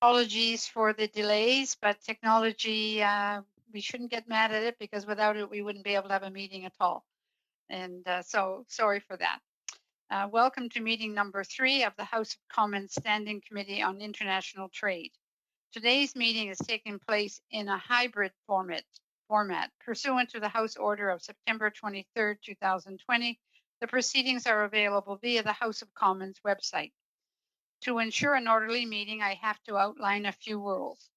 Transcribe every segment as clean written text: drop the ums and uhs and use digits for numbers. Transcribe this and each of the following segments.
Apologies for the delays, but technology, we shouldn't get mad at it because without it, we wouldn't be able to have a meeting at all. And so sorry for that. Welcome to meeting number 3 of the House of Commons Standing Committee on International Trade. Today's meeting is taking place in a hybrid format. Pursuant to the House Order of September 23rd, 2020, the proceedings are available via the House of Commons website. To ensure an orderly meeting, I have to outline a few rules.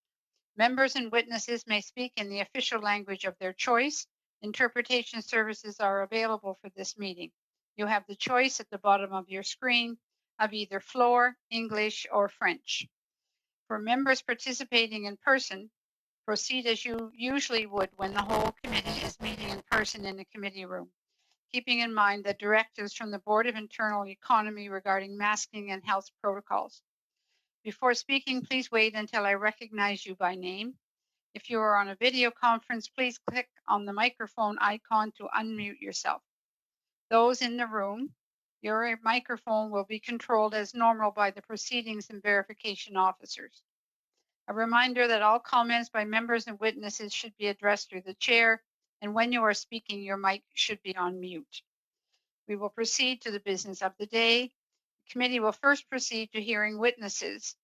Members and witnesses may speak in the official language of their choice. Interpretation services are available for this meeting. You have the choice at the bottom of your screen of either floor, English, or French. For members participating in person, proceed as you usually would when the whole committee is meeting in person in the committee room, keeping in mind the directives from the Board of Internal Economy regarding masking and health protocols. Before speaking, please wait until I recognize you by name. If you are on a video conference, please click on the microphone icon to unmute yourself. Those in the room, your microphone will be controlled as normal by the proceedings and verification officers. A reminder that all comments by members and witnesses should be addressed through the chair, and when you are speaking, your mic should be on mute. We will proceed to the business of the day. The committee will first proceed to hearing witnesses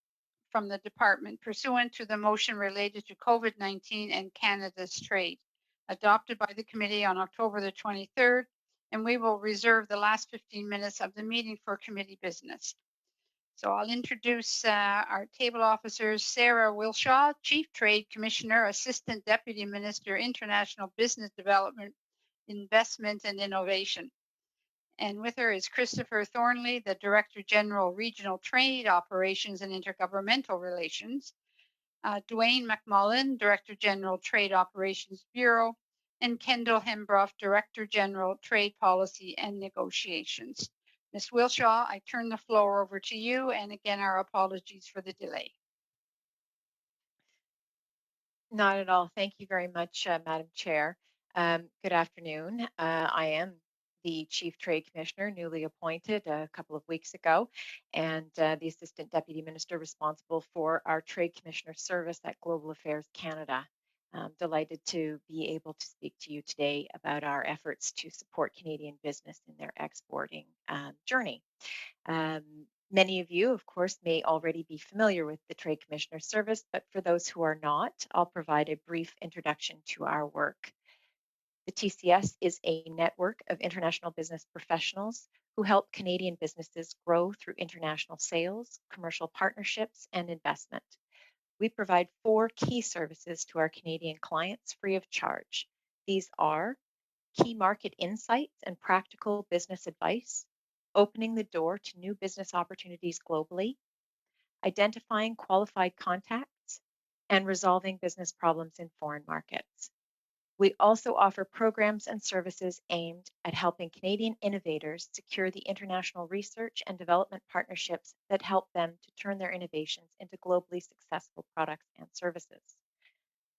from the department pursuant to the motion related to COVID-19 and Canada's trade, adopted by the committee on October the 23rd, and we will reserve the last 15 minutes of the meeting for committee business. So I'll introduce our table officers, Sarah Wilshaw, Chief Trade Commissioner, Assistant Deputy Minister, International Business Development, Investment and Innovation. And with her is Christopher Thornley, the Director General, Regional Trade Operations and Intergovernmental Relations, Dwayne McMullen, Director General, Trade Operations Bureau, and Kendall Hembroff, Director General, Trade Policy and Negotiations. Ms. Wilshaw, I turn the floor over to you, and again, our apologies for the delay. Not at all. Thank you very much, Madam Chair. Good afternoon. I am the Chief Trade Commissioner, newly appointed a couple of weeks ago, and the Assistant Deputy Minister responsible for our Trade Commissioner service at Global Affairs Canada. I'm delighted to be able to speak to you today about our efforts to support Canadian business in their exporting journey. Many of you, of course, may already be familiar with the Trade Commissioner Service, but for those who are not, I'll provide a brief introduction to our work. The TCS is a network of international business professionals who help Canadian businesses grow through international sales, commercial partnerships, and investment. We provide 4 key services to our Canadian clients free of charge. These are key market insights and practical business advice, opening the door to new business opportunities globally, identifying qualified contacts, and resolving business problems in foreign markets. We also offer programs and services aimed at helping Canadian innovators secure the international research and development partnerships that help them to turn their innovations into globally successful products and services.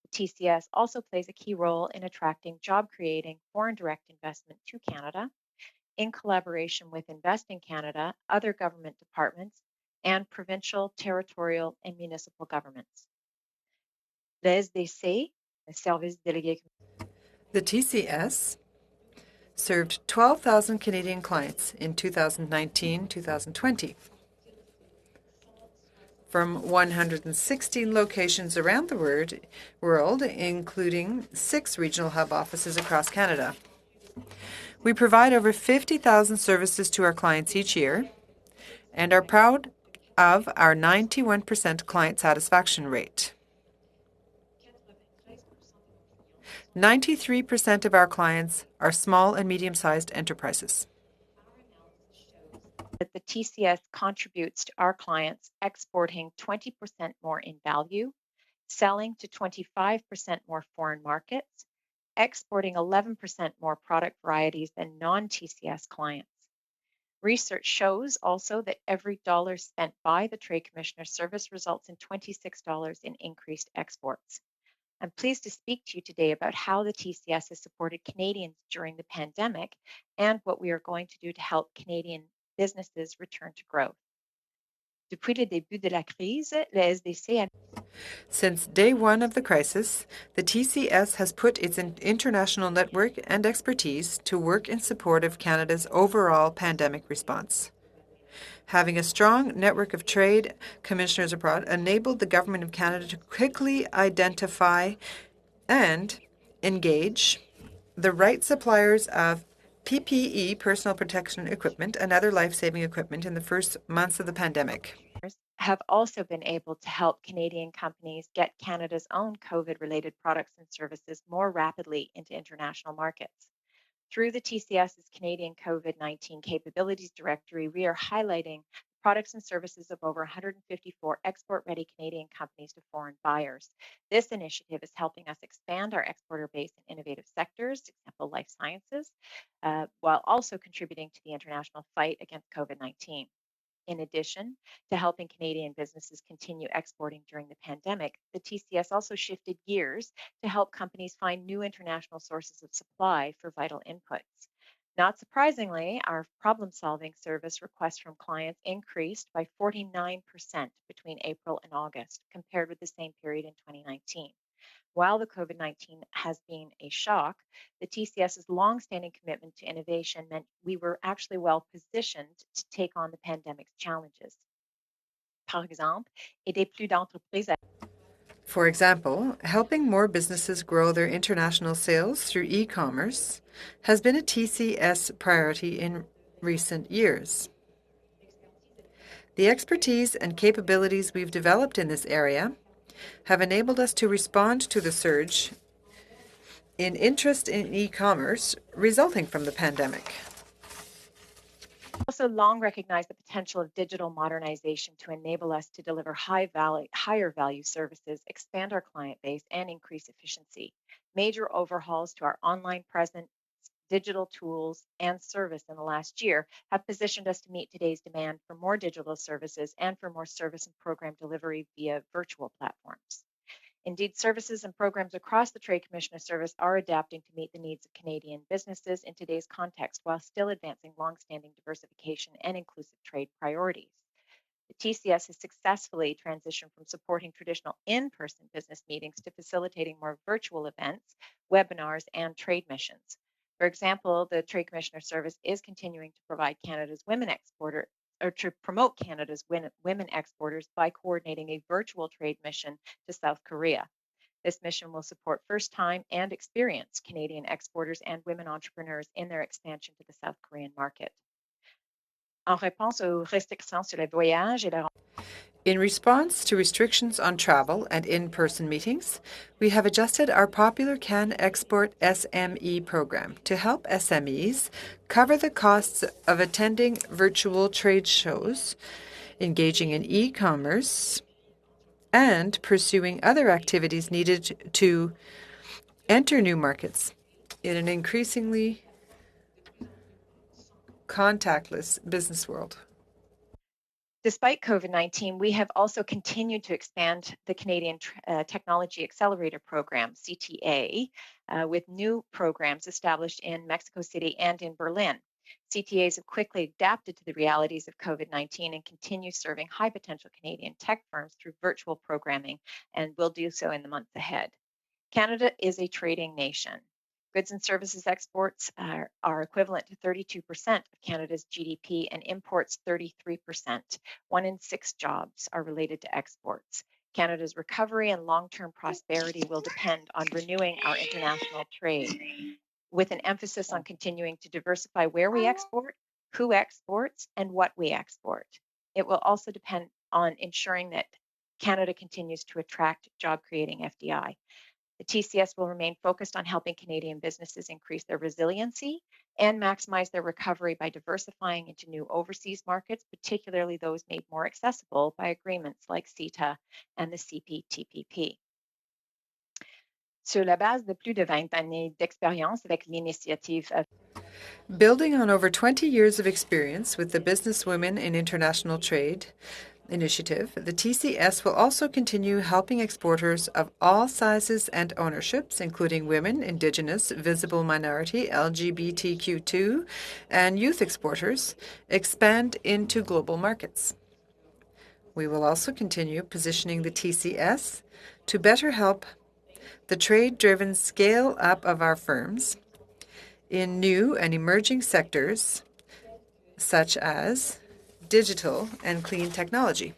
The TCS also plays a key role in attracting job-creating foreign direct investment to Canada in collaboration with Invest in Canada, other government departments, and provincial, territorial, and municipal governments. Le SDC, le Service Délégué. The TCS served 12,000 Canadian clients in 2019-2020 from 116 locations around the world, including 6 regional hub offices across Canada. We provide over 50,000 services to our clients each year and are proud of our 91% client satisfaction rate. 93% of our clients are small and medium-sized enterprises. That the TCS contributes to our clients exporting 20% more in value, selling to 25% more foreign markets, exporting 11% more product varieties than non-TCS clients. Research shows also that every dollar spent by the Trade Commissioner Service results in $26 in increased exports. I'm pleased to speak to you today about how the TCS has supported Canadians during the pandemic and what we are going to do to help Canadian businesses return to growth. Depuis le début de la crise, le SDC a Since day one of the crisis, the TCS has put its international network and expertise to work in support of Canada's overall pandemic response. Having a strong network of trade commissioners abroad enabled the Government of Canada to quickly identify and engage the right suppliers of PPE, personal protection equipment, and other life-saving equipment in the first months of the pandemic. have also been able to help Canadian companies get Canada's own COVID-related products and services more rapidly into international markets. Through the TCS's Canadian COVID-19 Capabilities Directory, we are highlighting products and services of over 154 export-ready Canadian companies to foreign buyers. This initiative is helping us expand our exporter base in innovative sectors, example life sciences, while also contributing to the international fight against COVID-19. In addition to helping Canadian businesses continue exporting during the pandemic, the TCS also shifted gears to help companies find new international sources of supply for vital inputs. Not surprisingly, our problem solving service requests from clients increased by 49% between April and August compared with the same period in 2019. While the COVID-19 has been a shock, the TCS's longstanding commitment to innovation meant we were actually well positioned to take on the pandemic's challenges. Par exemple, aider plus d'entreprises. For example, helping more businesses grow their international sales through e-commerce has been a TCS priority in recent years. The expertise and capabilities we've developed in this area have enabled us to respond to the surge in interest in e-commerce resulting from the pandemic. Also long recognized the potential of digital modernization to enable us to deliver higher value services, expand our client base, and increase efficiency. Major overhauls to our online presence, digital tools, and service in the last year have positioned us to meet today's demand for more digital services and for more service and program delivery via virtual platforms. Indeed, services and programs across the Trade Commissioner Service are adapting to meet the needs of Canadian businesses in today's context while still advancing longstanding diversification and inclusive trade priorities. The TCS has successfully transitioned from supporting traditional in-person business meetings to facilitating more virtual events, webinars, and trade missions. For example, the Trade Commissioner Service is continuing to provide Canada's women exporter or to promote Canada's women exporters by coordinating a virtual trade mission to South Korea. This mission will support first-time and experienced Canadian exporters and women entrepreneurs in their expansion to the South Korean market. En réponse aux restrictions sur les voyages et la In response to restrictions on travel and in-person meetings, we have adjusted our popular Can Export SME program to help SMEs cover the costs of attending virtual trade shows, engaging in e-commerce, and pursuing other activities needed to enter new markets in an increasingly contactless business world. Despite COVID-19, we have also continued to expand the Canadian Technology Accelerator Program, CTA, with new programs established in Mexico City and in Berlin. CTAs have quickly adapted to the realities of COVID-19 and continue serving high potential Canadian tech firms through virtual programming and will do so in the months ahead. Canada is a trading nation. Goods and services exports are equivalent to 32% of Canada's GDP and imports 33%. 1 in 6 jobs are related to exports. Canada's recovery and long-term prosperity will depend on renewing our international trade, with an emphasis on continuing to diversify where we export, who exports, and what we export. It will also depend on ensuring that Canada continues to attract job-creating FDI. The TCS will remain focused on helping Canadian businesses increase their resiliency and maximize their recovery by diversifying into new overseas markets, particularly those made more accessible by agreements like CITA and the CPTPP. Sur la base de plus de 20 années d'expérience avec l'initiative of Building on over 20 years of experience with the Business Women in International Trade initiative, the TCS will also continue helping exporters of all sizes and ownerships, including women, Indigenous, visible minority, LGBTQ2, and youth exporters, expand into global markets. We will also continue positioning the TCS to better help the trade-driven scale-up of our firms in new and emerging sectors such as digital and clean technology.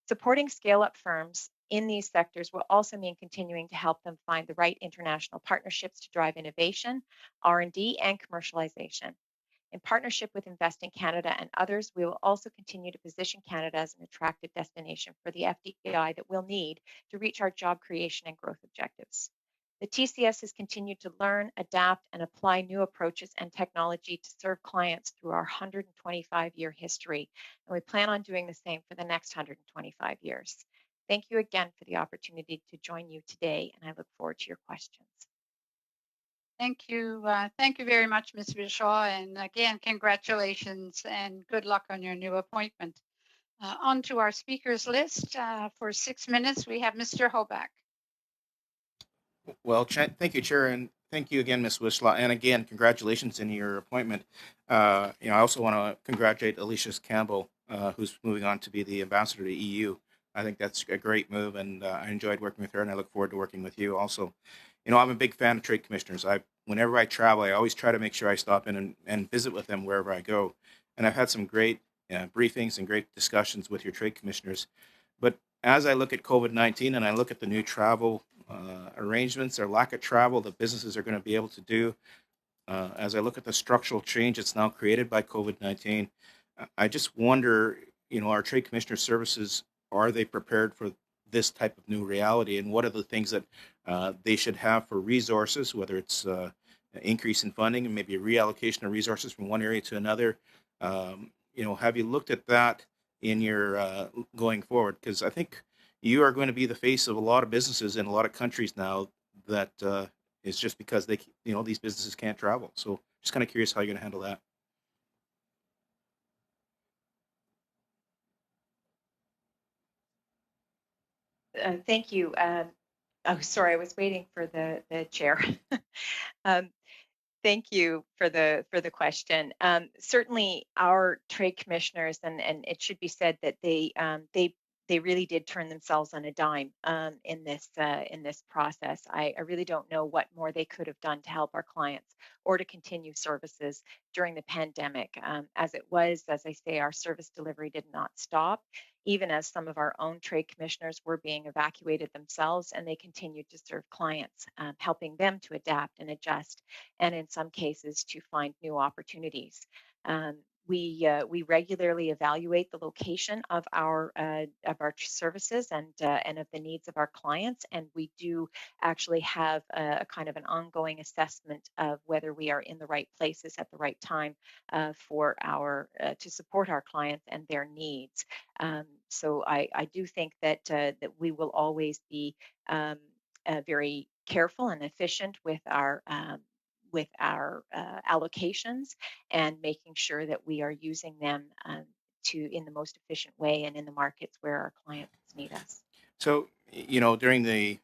Supporting scale-up firms in these sectors will also mean continuing to help them find the right international partnerships to drive innovation, R&D, and commercialization. In partnership with Invest in Canada and others, we will also continue to position Canada as an attractive destination for the FDI that we'll need to reach our job creation and growth objectives. The TCS has continued to learn, adapt, and apply new approaches and technology to serve clients through our 125-year history, and we plan on doing the same for the next 125 years. Thank you again for the opportunity to join you today, and I look forward to your questions. Thank you. Thank you very much, Ms. Bishaw. And again, congratulations and good luck on your new appointment. On to our speakers list. For 6 minutes, we have Mr. Hoback. Well, thank you, Chair, and thank you again, Ms. Wishlaw, and again, congratulations in your appointment. I also want to congratulate Alicia Campbell, who's moving on to be the ambassador to EU. I think that's a great move, and I enjoyed working with her, and I look forward to working with you also. I'm a big fan of trade commissioners. Whenever I travel, I always try to make sure I stop in and visit with them wherever I go, and I've had some great briefings and great discussions with your trade commissioners. But as I look at COVID-19 and I look at the new travel arrangements or lack of travel that businesses are going to be able to do, as I look at the structural change that's now created by COVID-19, I just wonder, our trade commissioner services, are they prepared for this type of new reality? And what are the things that they should have for resources, whether it's an increase in funding and maybe a reallocation of resources from one area to another? Have you looked at that in your going forward? Because I think you are going to be the face of a lot of businesses in a lot of countries now that is just because these businesses can't travel. So just kind of curious how you're going to handle that. Thank you. Sorry, I was waiting for the chair. Thank you for the question. Certainly, our trade commissioners, and it should be said that they really did turn themselves on a dime in this process. I really don't know what more they could have done to help our clients or to continue services during the pandemic. As it was, as I say, our service delivery did not stop, even as some of our own trade commissioners were being evacuated themselves, and they continued to serve clients, helping them to adapt and adjust, and in some cases to find new opportunities. We regularly evaluate the location of our services and of the needs of our clients, and we do actually have a kind of an ongoing assessment of whether we are in the right places at the right time for to support our clients and their needs. So I do think that we will always be very careful and efficient with our allocations and making sure that we are using them in the most efficient way and in the markets where our clients need us. So, during the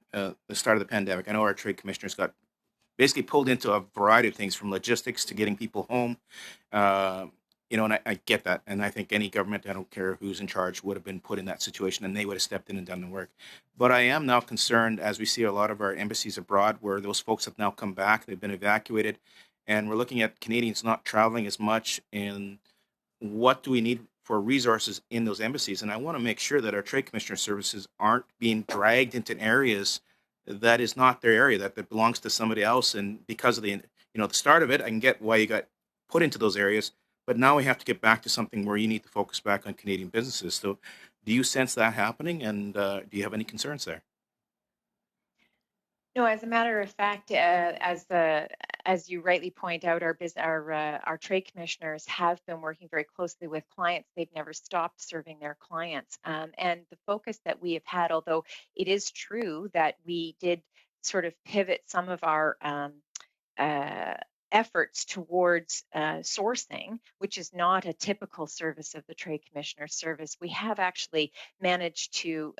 start of the pandemic, I know our trade commissioners got basically pulled into a variety of things, from logistics to getting people home. And I get that. And I think any government, I don't care who's in charge, would have been put in that situation, and they would have stepped in and done the work. But I am now concerned, as we see a lot of our embassies abroad, where those folks have now come back, they've been evacuated, and we're looking at Canadians not traveling as much. And what do we need for resources in those embassies? And I want to make sure that our trade commissioner services aren't being dragged into areas that is not their area, that belongs to somebody else. And because of the start of it, I can get why you got put into those areas. But now we have to get back to something where you need to focus back on Canadian businesses. So do you sense that happening, and do you have any concerns there? No, as a matter of fact, as you rightly point out, our trade commissioners have been working very closely with clients. They've never stopped serving their clients, and the focus that we have had, although it is true that we did sort of pivot some of our efforts towards sourcing, which is not a typical service of the Trade Commissioner Service. We have actually managed to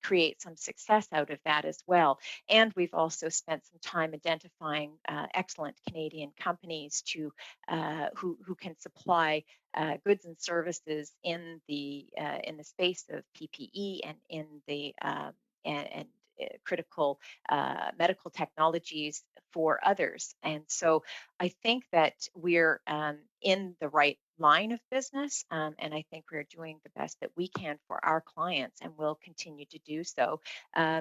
create some success out of that as well. And we've also spent some time identifying excellent Canadian companies who can supply goods and services in the space of PPE and in the and critical medical technologies for others. And so I think that we're in the right line of business, and I think we're doing the best that we can for our clients, and will continue to do so,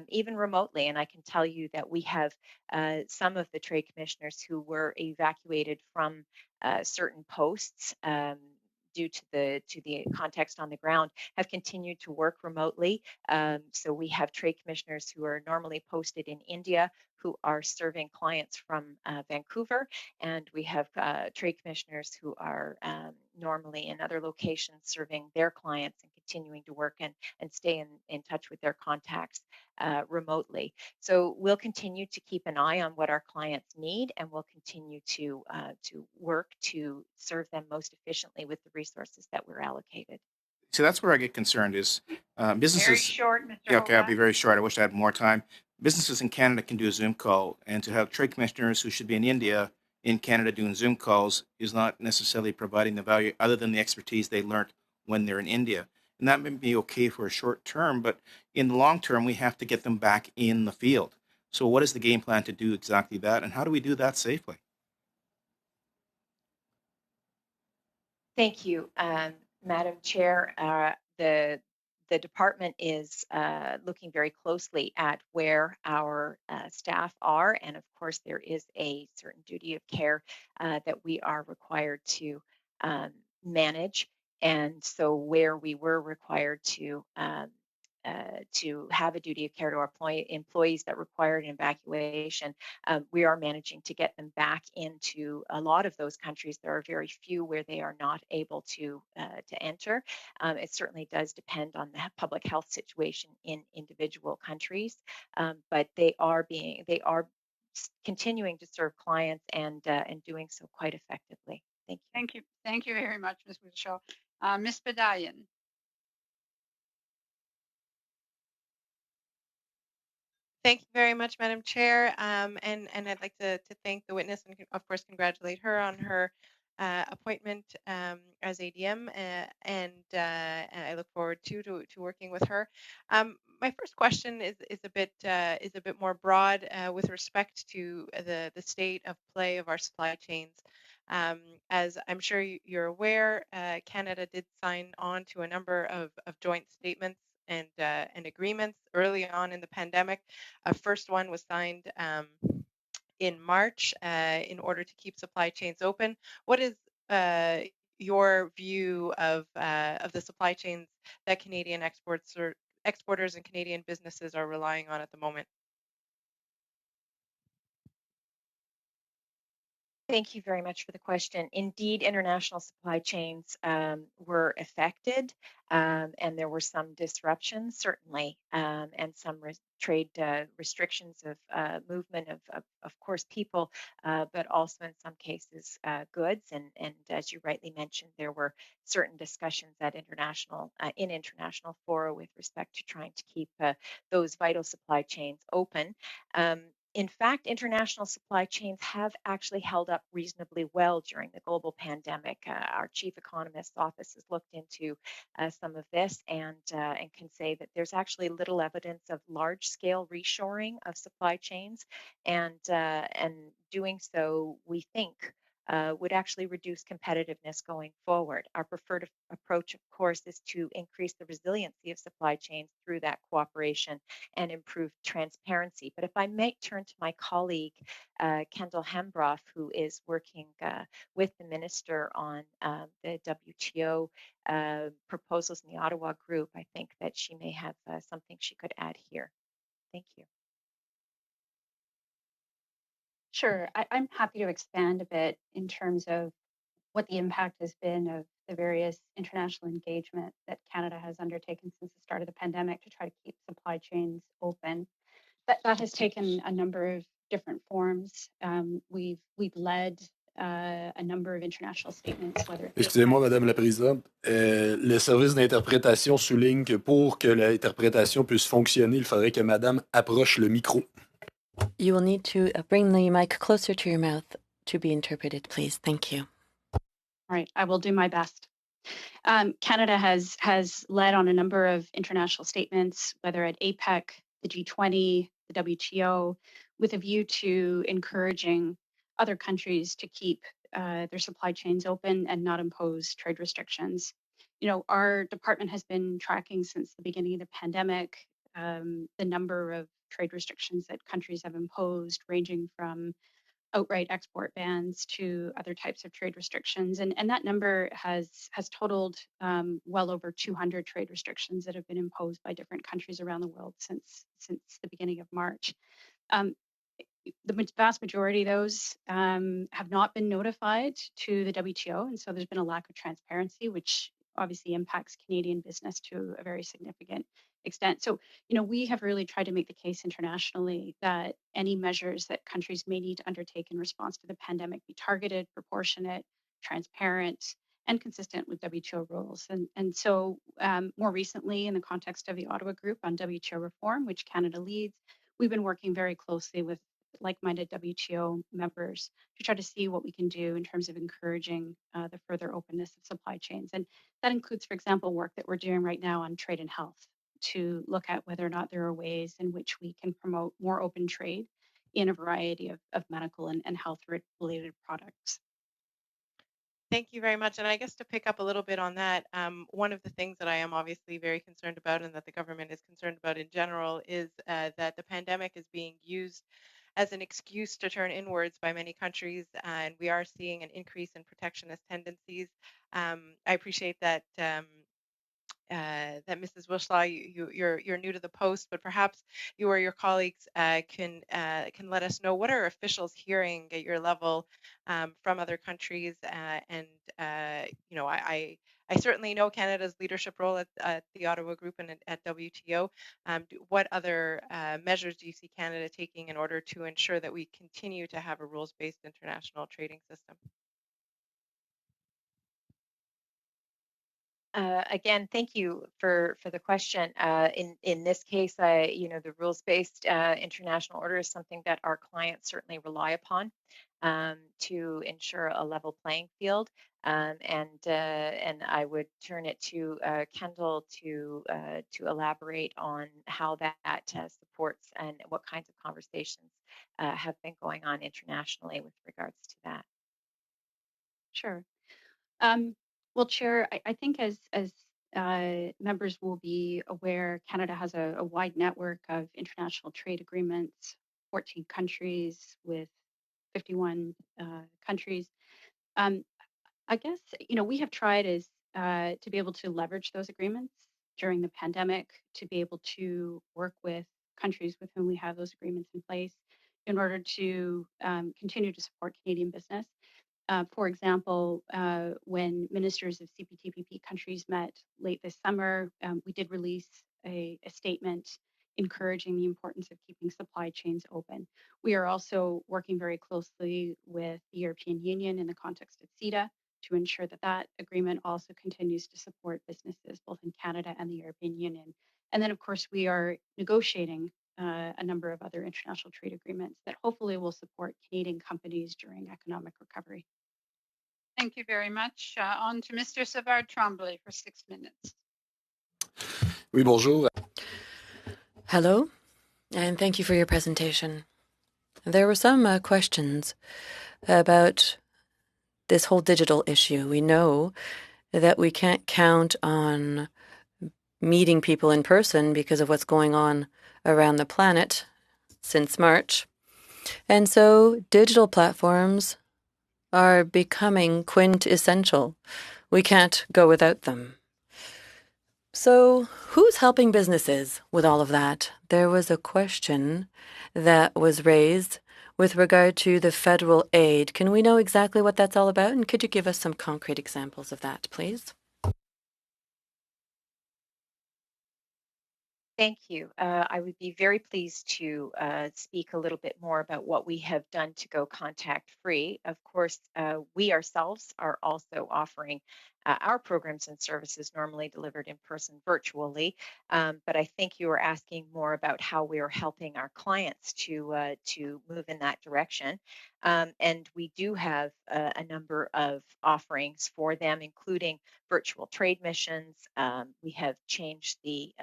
even remotely. And I can tell you that we have some of the trade commissioners who were evacuated from certain posts. Due to the context on the ground, have continued to work remotely. So we have trade commissioners who are normally posted in India who are serving clients from Vancouver, and we have trade commissioners who are normally in other locations serving their clients and continuing to work and stay in touch with their contacts remotely. So we'll continue to keep an eye on what our clients need, and we'll continue to work to serve them most efficiently with the resources that we're allocated. So that's where I get concerned is businesses. Very short, Mr. Yeah, okay, I'll be Hobart. very short. I wish I had more time. Businesses in Canada can do a Zoom call, and to have trade commissioners who should be in India in Canada doing Zoom calls is not necessarily providing the value other than the expertise they learned when they're in India. And that may be okay for a short term, but in the long term, we have to get them back in the field. So what is the game plan to do exactly that, and how do we do that safely? Thank you, Madam Chair. The department is looking very closely at where our staff are, and of course there is a certain duty of care that we are required to manage. And so where we were required to have a duty of care to our employees that required an evacuation, we are managing to get them back into a lot of those countries. There are very few where they are not able to enter. It certainly does depend on the public health situation in individual countries, but they are continuing to serve clients and doing so quite effectively. Thank you. Thank you. Thank you very much, Ms. Michelle. Ms. Badayan. Thank you very much, Madam Chair. And I'd like to thank the witness and, of course, congratulate her on her appointment as ADM, and I look forward to working with her. My first question is a bit more broad with respect to the state of play of our supply chains. As I'm sure you're aware, Canada did sign on to a number of joint statements and agreements early on in the pandemic. A first one was signed in March in order to keep supply chains open. What is your view of the supply chains that Canadian exporters and Canadian businesses are relying on at the moment? Thank you very much for the question. Indeed, international supply chains were affected, and there were some disruptions, certainly, and some trade restrictions of movement of course, people, but also in some cases goods. And as you rightly mentioned, there were certain discussions at in international fora with respect to trying to keep those vital supply chains open. In fact, international supply chains have actually held up reasonably well during the global pandemic. Our chief economist's office has looked into some of this and can say that there's actually little evidence of large-scale reshoring of supply chains, and doing so, we think, would actually reduce competitiveness going forward. Our preferred approach, of course, is to increase the resiliency of supply chains through that cooperation and improve transparency. But if I might turn to my colleague, Kendall Hembroff, who is working with the minister on the WTO proposals in the Ottawa group, I think that she may have something she could add here. Thank you. Sure. I'm happy to expand a bit in terms of what the impact has been of the various international engagement that Canada has undertaken since the start of the pandemic to try to keep supply chains open. That has taken a number of different forms. We've led a number of international statements, whether it be Excusez-moi, Madame la Présidente. Le service d'interprétation souligne que pour que l'interprétation puisse fonctionner, il faudrait que Madame approche le micro. You will need to bring the mic closer to your mouth to be interpreted, please. Thank you. All right, I will do my best. Canada has led on a number of international statements, whether at APEC, the G20, the WTO, with a view to encouraging other countries to keep their supply chains open and not impose trade restrictions. You know, our department has been tracking since the beginning of the pandemic the number of trade restrictions that countries have imposed, ranging from outright export bans to other types of trade restrictions. And that number has totaled well over 200 trade restrictions that have been imposed by different countries around the world since the beginning of March. The vast majority of those have not been notified to the WTO. And so there's been a lack of transparency, which obviously impacts Canadian business to a very significant extent. So, you know, we have really tried to make the case internationally that any measures that countries may need to undertake in response to the pandemic be targeted, proportionate, transparent, and consistent with WTO rules. And so more recently, in the context of the Ottawa Group on WTO reform, which Canada leads, we've been working very closely with like-minded WTO members to try to see what we can do in terms of encouraging the further openness of supply chains. And that includes, for example, work that we're doing right now on trade and health to look at whether or not there are ways in which we can promote more open trade in a variety of medical and health-related products. Thank you very much. And I guess to pick up a little bit on that, one of the things that I am obviously very concerned about and that the government is concerned about in general is that the pandemic is being used as an excuse to turn inwards by many countries, and we are seeing an increase in protectionist tendencies. I appreciate that that Mrs. Wishlaw, you're new to the post, but perhaps you or your colleagues can let us know what are officials hearing at your level from other countries, and you know, I certainly know Canada's leadership role at the Ottawa Group and at WTO. What other measures do you see Canada taking in order to ensure that we continue to have a rules-based international trading system? Again, thank you for the question. In this case, you know, the rules-based international order is something that our clients certainly rely upon to ensure a level playing field. And I would turn it to Kendall to elaborate on how that supports and what kinds of conversations have been going on internationally with regards to that. Sure. Well, Chair, I think as members will be aware, Canada has a wide network of international trade agreements, 14 countries with 51 countries. I guess, you know, we have tried as to be able to leverage those agreements during the pandemic, to be able to work with countries with whom we have those agreements in place in order to continue to support Canadian business. For example, when ministers of CPTPP countries met late this summer, we did release a statement encouraging the importance of keeping supply chains open. We are also working very closely with the European Union in the context of CETA to ensure that that agreement also continues to support businesses both in Canada and the European Union. And then, of course, we are negotiating a number of other international trade agreements that hopefully will support Canadian companies during economic recovery. Thank you very much. On to Mr. Savard Tremblay for 6 minutes. Oui, bonjour. Hello, and thank you for your presentation. There were some questions about this whole digital issue. We know that we can't count on meeting people in person because of what's going on around the planet since March. And so digital platforms are becoming quintessential. We can't go without them. So who's helping businesses with all of that? There was a question that was raised with regard to the federal aid. Can we know exactly what that's all about? And could you give us some concrete examples of that, please? Thank you. I would be very pleased to speak a little bit more about what we have done to go contact free. Of course, we ourselves are also offering our programs and services normally delivered in person virtually. But I think you were asking more about how we are helping our clients to move in that direction. And we do have a number of offerings for them, including virtual trade missions. We have changed the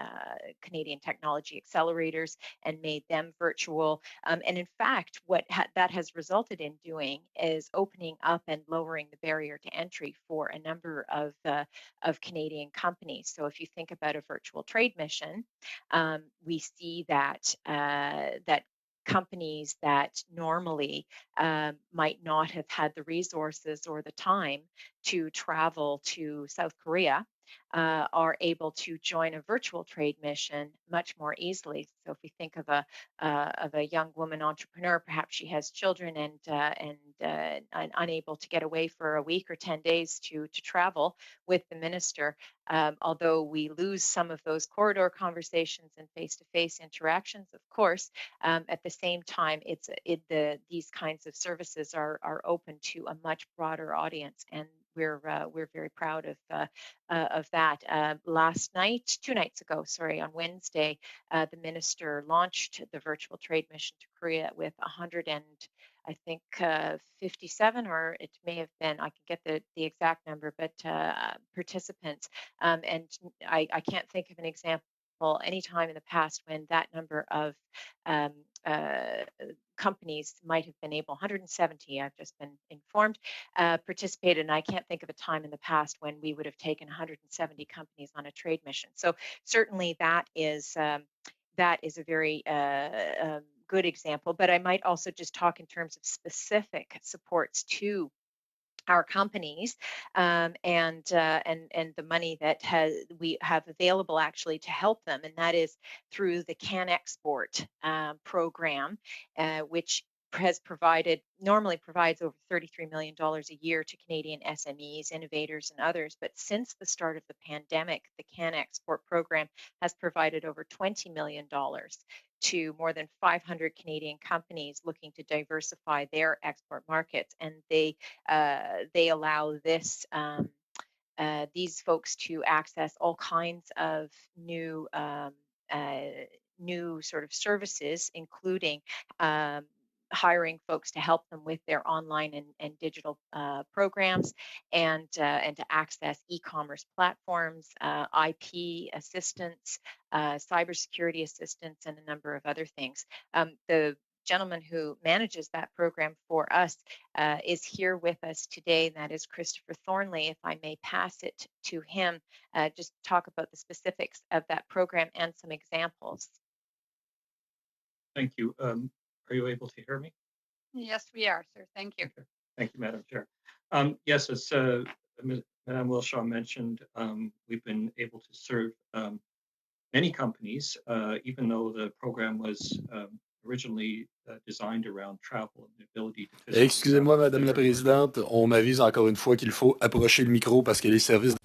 Canadian Technology Accelerators and made them virtual. And in fact, what that has resulted in doing is opening up and lowering the barrier to entry for a number of Canadian companies. So if you think about a virtual trade mission, we see that that companies that normally might not have had the resources or the time to travel to South Korea are able to join a virtual trade mission much more easily. So if we think of a young woman entrepreneur, perhaps she has children and unable to get away for a week or 10 days to travel with the minister. Although we lose some of those corridor conversations and face-to-face interactions, of course, at the same time, these kinds of services are open to a much broader audience, and we're very proud of that. Last night, 2 nights ago, sorry, on Wednesday, the minister launched the virtual trade mission to Korea with 100 and I think 57, or it may have been, I can get the exact number, but participants. And I can't think of an example any time in the past when that number of um, uh, companies might have been able, 170, I've just been informed, participated. And I can't think of a time in the past when we would have taken 170 companies on a trade mission. So certainly that is a very good example. But I might also just talk in terms of specific supports to our companies and the money that we have available actually to help them, and that is through the Can Export program, which normally provides over $33 million a year to Canadian SMEs, innovators, and others. But since the start of the pandemic, the Can Export program has provided over $20 million to more than 500 Canadian companies looking to diversify their export markets, and they allow these folks to access all kinds of new sort of services, including hiring folks to help them with their online and digital programs, and to access e-commerce platforms, IP assistance, cybersecurity assistance, and a number of other things. The gentleman who manages that program for us is here with us today, and that is Christopher Thornley. If I may pass it to him, just talk about the specifics of that program and some examples. Thank you. Are you able to hear me? Yes, we are, sir. Thank you. Okay. Thank you, Madam Chair. Yes, as Madame Wilshaw mentioned, we've been able to serve many companies, even though the program was originally designed around travel and the ability to physically Excusez-moi, travel. Madame la Présidente, on m'avise encore une fois qu'il faut approcher le micro parce que les services...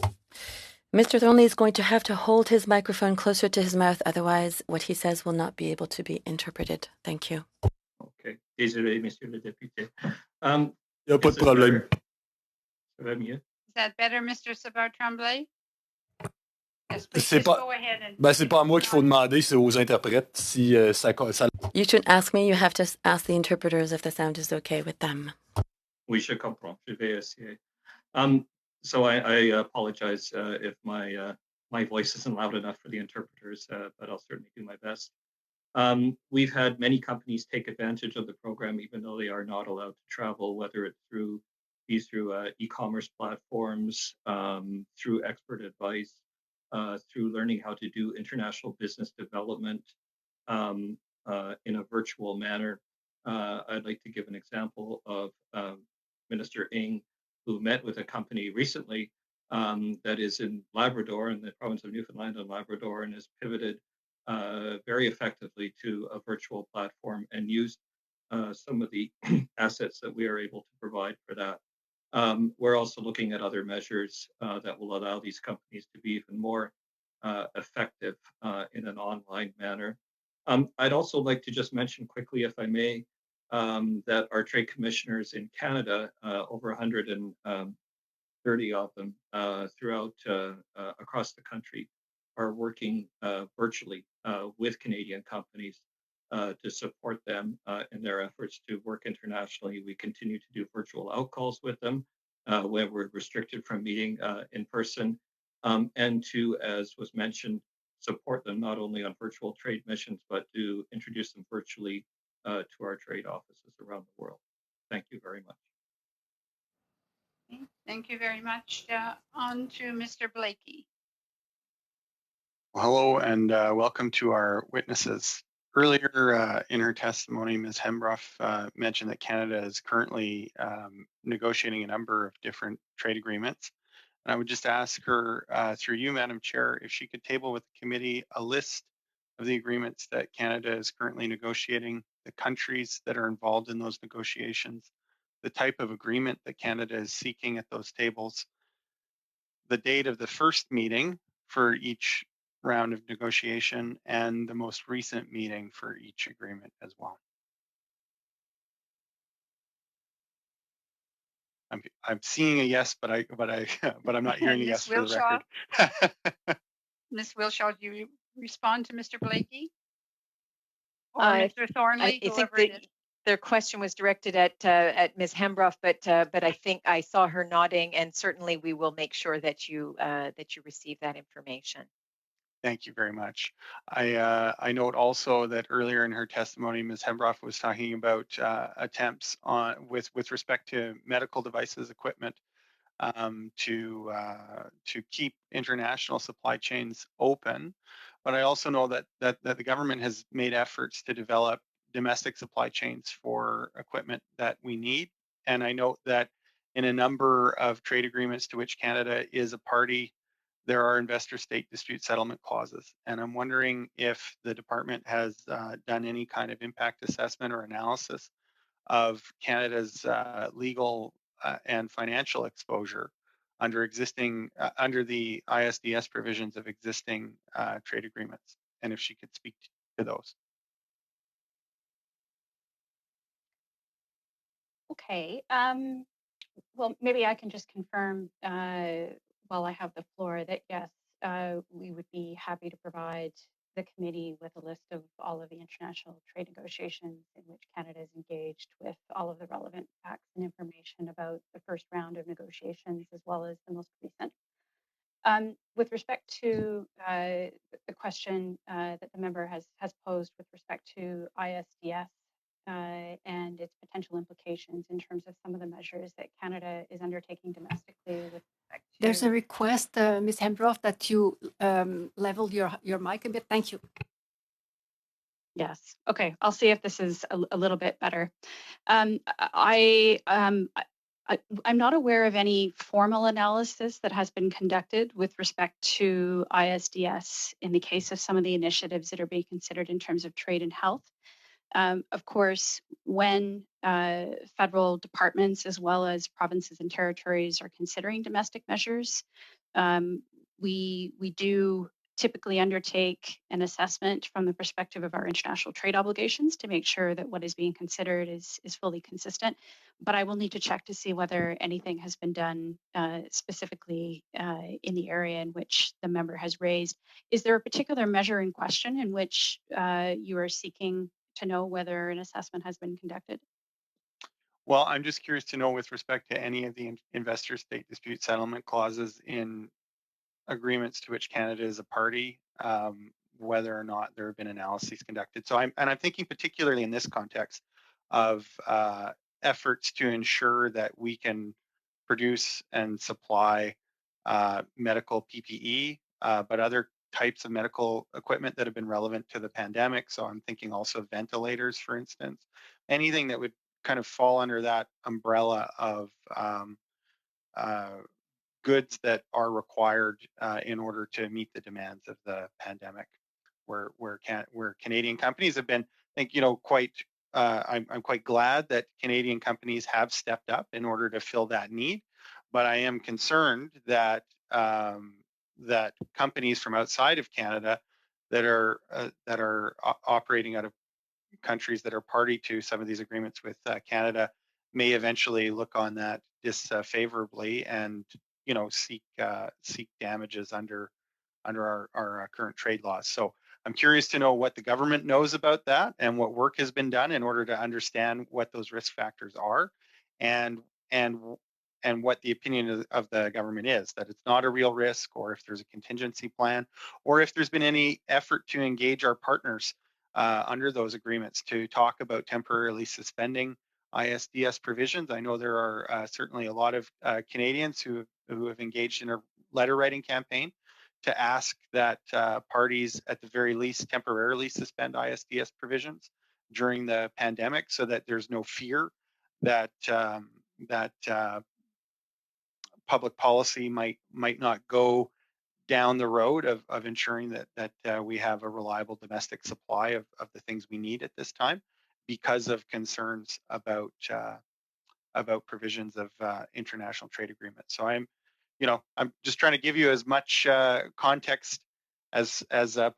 Mr. Thornley is going to have to hold his microphone closer to his mouth, otherwise what he says will not be able to be interpreted. Thank you. OK. Désolé, Monsieur le député. Il n'y a pas de problème. Ça va mieux? Is that better, Mr. Savard-Tremblay? Yes, please C'est just pas, go ahead and. ben, c'est pas à moi qu'il faut demander, c'est aux interprètes si ça... You shouldn't ask me, you have to ask the interpreters if the sound is okay with them. Oui, je comprends. Je vais essayer. So I apologize if my voice isn't loud enough for the interpreters, but I'll certainly do my best. We've had many companies take advantage of the program, even though they are not allowed to travel, whether it's through e-commerce platforms, through expert advice, through learning how to do international business development in a virtual manner. I'd like to give an example of Minister Ng, who met with a company recently that is in Labrador, in the province of Newfoundland and Labrador, and has pivoted very effectively to a virtual platform and used some of the assets that we are able to provide for that. We're also looking at other measures that will allow these companies to be even more effective in an online manner. I'd also like to just mention quickly, if I may, that our trade commissioners in Canada, over 130 of them throughout across the country, are working virtually with Canadian companies to support them in their efforts to work internationally. We continue to do virtual outcalls with them when we're restricted from meeting in person, and to, as was mentioned, support them not only on virtual trade missions, but to introduce them virtually to our trade offices around the world. Thank you very much. Okay, thank you very much. On to Mr. Blakey. Well, hello and welcome to our witnesses. Earlier in her testimony, Ms. Hembroff mentioned that Canada is currently negotiating a number of different trade agreements. And I would just ask her, through you, Madam Chair, if she could table with the committee a list of the agreements that Canada is currently negotiating, the countries that are involved in those negotiations, the type of agreement that Canada is seeking at those tables, the date of the first meeting for each round of negotiation, and the most recent meeting for each agreement as well. I'm seeing a yes, but I'm not hearing a yes for the record. Ms. Wilshaw, do you respond to Mr. Blakey? Or Mr. Thornley, I think whoever it is? their question was directed at Ms. Hembroff, but I think I saw her nodding, and certainly we will make sure that you receive that information. Thank you very much. I note also that earlier in her testimony, Ms. Hembroff was talking about attempts on with respect to medical devices equipment to keep international supply chains open. But I also know that the government has made efforts to develop domestic supply chains for equipment that we need. And I note that in a number of trade agreements to which Canada is a party, there are investor state dispute settlement clauses. And I'm wondering if the department has done any kind of impact assessment or analysis of Canada's legal and financial exposure under under the ISDS provisions of existing trade agreements, and if she could speak to those. Okay. Well, maybe I can just confirm while I have the floor that yes, we would be happy to provide the committee with a list of all of the international trade negotiations in which Canada is engaged, with all of the relevant facts and information about the first round of negotiations as well as the most recent. With respect to the question that the member has posed with respect to ISDS and its potential implications in terms of some of the measures that Canada is undertaking domestically with respect to... There's a request, Ms. Hembroff, that you level your mic a bit. Thank you. Yes. Okay. I'll see if this is a little bit better. I'm not aware of any formal analysis that has been conducted with respect to ISDS in the case of some of the initiatives that are being considered in terms of trade and health. Of course, when federal departments as well as provinces and territories are considering domestic measures, we do typically undertake an assessment from the perspective of our international trade obligations to make sure that what is being considered is fully consistent. But I will need to check to see whether anything has been done specifically in the area in which the member has raised. Is there a particular measure in question in which you are seeking to know whether an assessment has been conducted? Well, I'm just curious to know with respect to any of the investor state dispute settlement clauses in agreements to which Canada is a party, whether or not there have been analyses conducted. So I'm thinking particularly in this context of efforts to ensure that we can produce and supply medical PPE, but other types of medical equipment that have been relevant to the pandemic. So I'm thinking also ventilators, for instance, anything that would kind of fall under that umbrella of goods that are required in order to meet the demands of the pandemic, where Canadian companies have been, I think, quite. I'm quite glad that Canadian companies have stepped up in order to fill that need, but I am concerned that that companies from outside of Canada that are operating out of countries that are party to some of these agreements with Canada may eventually look on that disfavorably and seek damages under our current trade laws. So I'm curious to know what the government knows about that and what work has been done in order to understand what those risk factors are, and and and what the opinion of the government is, that it's not a real risk, or if there's a contingency plan, or if there's been any effort to engage our partners under those agreements to talk about temporarily suspending ISDS provisions. I know there are certainly a lot of Canadians who have engaged in a letter writing campaign to ask that parties at the very least temporarily suspend ISDS provisions during the pandemic, so that there's no fear that public policy might not go down the road of ensuring that we have a reliable domestic supply of the things we need at this time, because of concerns about provisions of international trade agreements. So I'm just trying to give you as much context as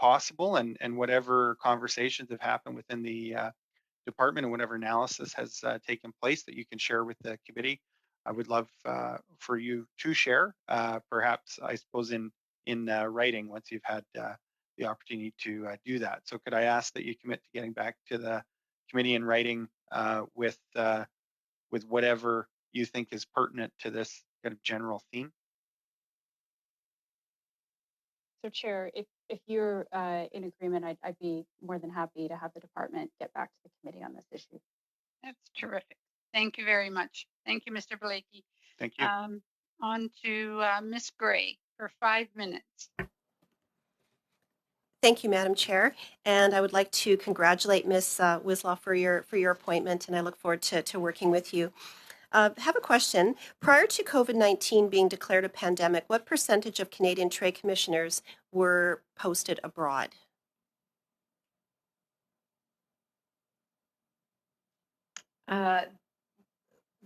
possible, and whatever conversations have happened within the department and whatever analysis has taken place that you can share with the committee. I would love for you to share, perhaps, I suppose, in writing once you've had the opportunity to do that. So could I ask that you commit to getting back to the committee in writing with whatever you think is pertinent to this kind of general theme? So Chair, if you're in agreement, I'd be more than happy to have the department get back to the committee on this issue. That's terrific. Thank you very much. Thank you, Mr. Blakey. Thank you. On to Ms. Gray for 5 minutes. Thank you, Madam Chair, and I would like to congratulate Ms. Wislaw for your appointment, and I look forward to working with you. Have a question. Prior to COVID-19 being declared a pandemic, what percentage of Canadian Trade Commissioners were posted abroad?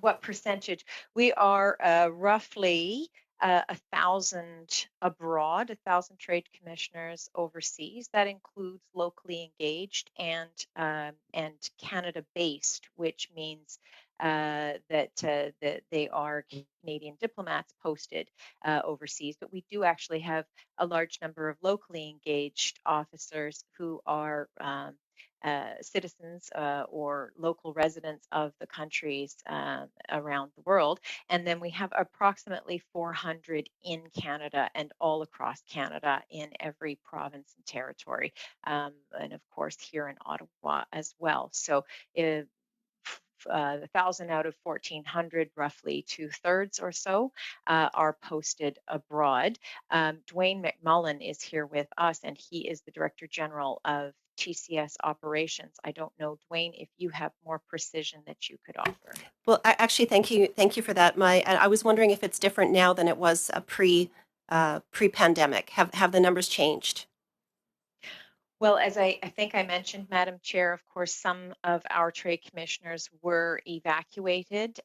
What percentage? We are roughly 1,000 abroad, 1,000 trade commissioners overseas. That includes locally engaged and Canada-based, which means that they are Canadian diplomats posted overseas. But we do actually have a large number of locally engaged officers who are citizens or local residents of the countries around the world. And then we have approximately 400 in Canada and all across Canada in every province and territory. And of course, here in Ottawa as well. So 1,000 out of 1,400, roughly 2/3 or so, are posted abroad. Dwayne McMullen is here with us, and he is the Director General of TCS operations. I don't know, Dwayne, if you have more precision that you could offer. Well, actually, thank you for that. I was wondering if it's different now than it was pre-pandemic. Have the numbers changed? Well, as I think I mentioned, Madam Chair, of course, some of our trade commissioners were evacuated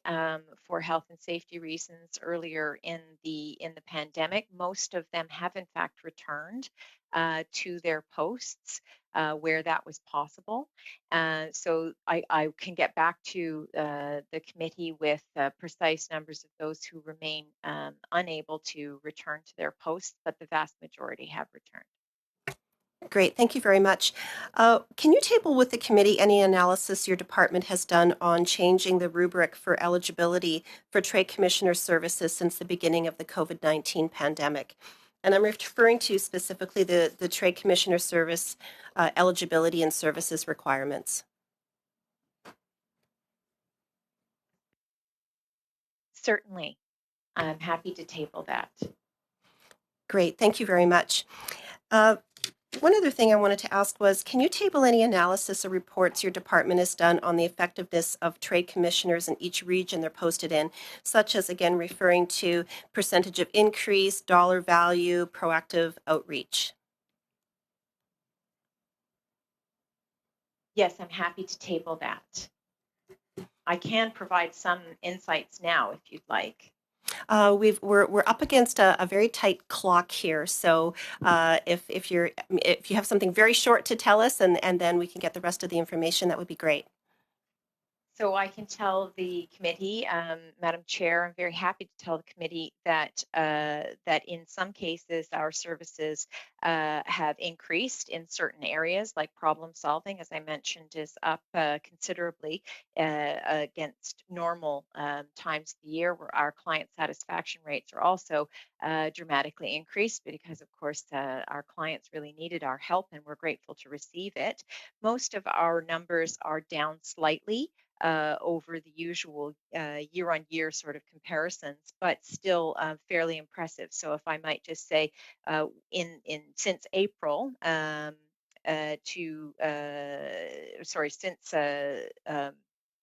for health and safety reasons earlier in the pandemic. Most of them have, in fact, returned to their posts where that was possible. So I can get back to the committee with precise numbers of those who remain unable to return to their posts, but the vast majority have returned. Great, thank you very much. Can you table with the committee any analysis your department has done on changing the rubric for eligibility for trade commissioner services since the beginning of the COVID-19 pandemic? And I'm referring to specifically the trade commissioner service eligibility and services requirements. Certainly, I'm happy to table that. Great, thank you very much. One other thing I wanted to ask was, can you table any analysis or reports your department has done on the effectiveness of trade commissioners in each region they're posted in, such as, again, referring to percentage of increase, dollar value, proactive outreach? Yes, I'm happy to table that. I can provide some insights now if you'd like. We're up against a very tight clock here, so if you have something very short to tell us, and then we can get the rest of the information, that would be great. So I can tell the committee, Madam Chair, I'm very happy to tell the committee that that in some cases our services have increased in certain areas, like problem solving, as I mentioned, is up considerably against normal times of the year, where our client satisfaction rates are also dramatically increased because, of course, our clients really needed our help, and we're grateful to receive it. Most of our numbers are down slightly over the usual year-on-year sort of comparisons, but still fairly impressive. So if I might just say, in since April since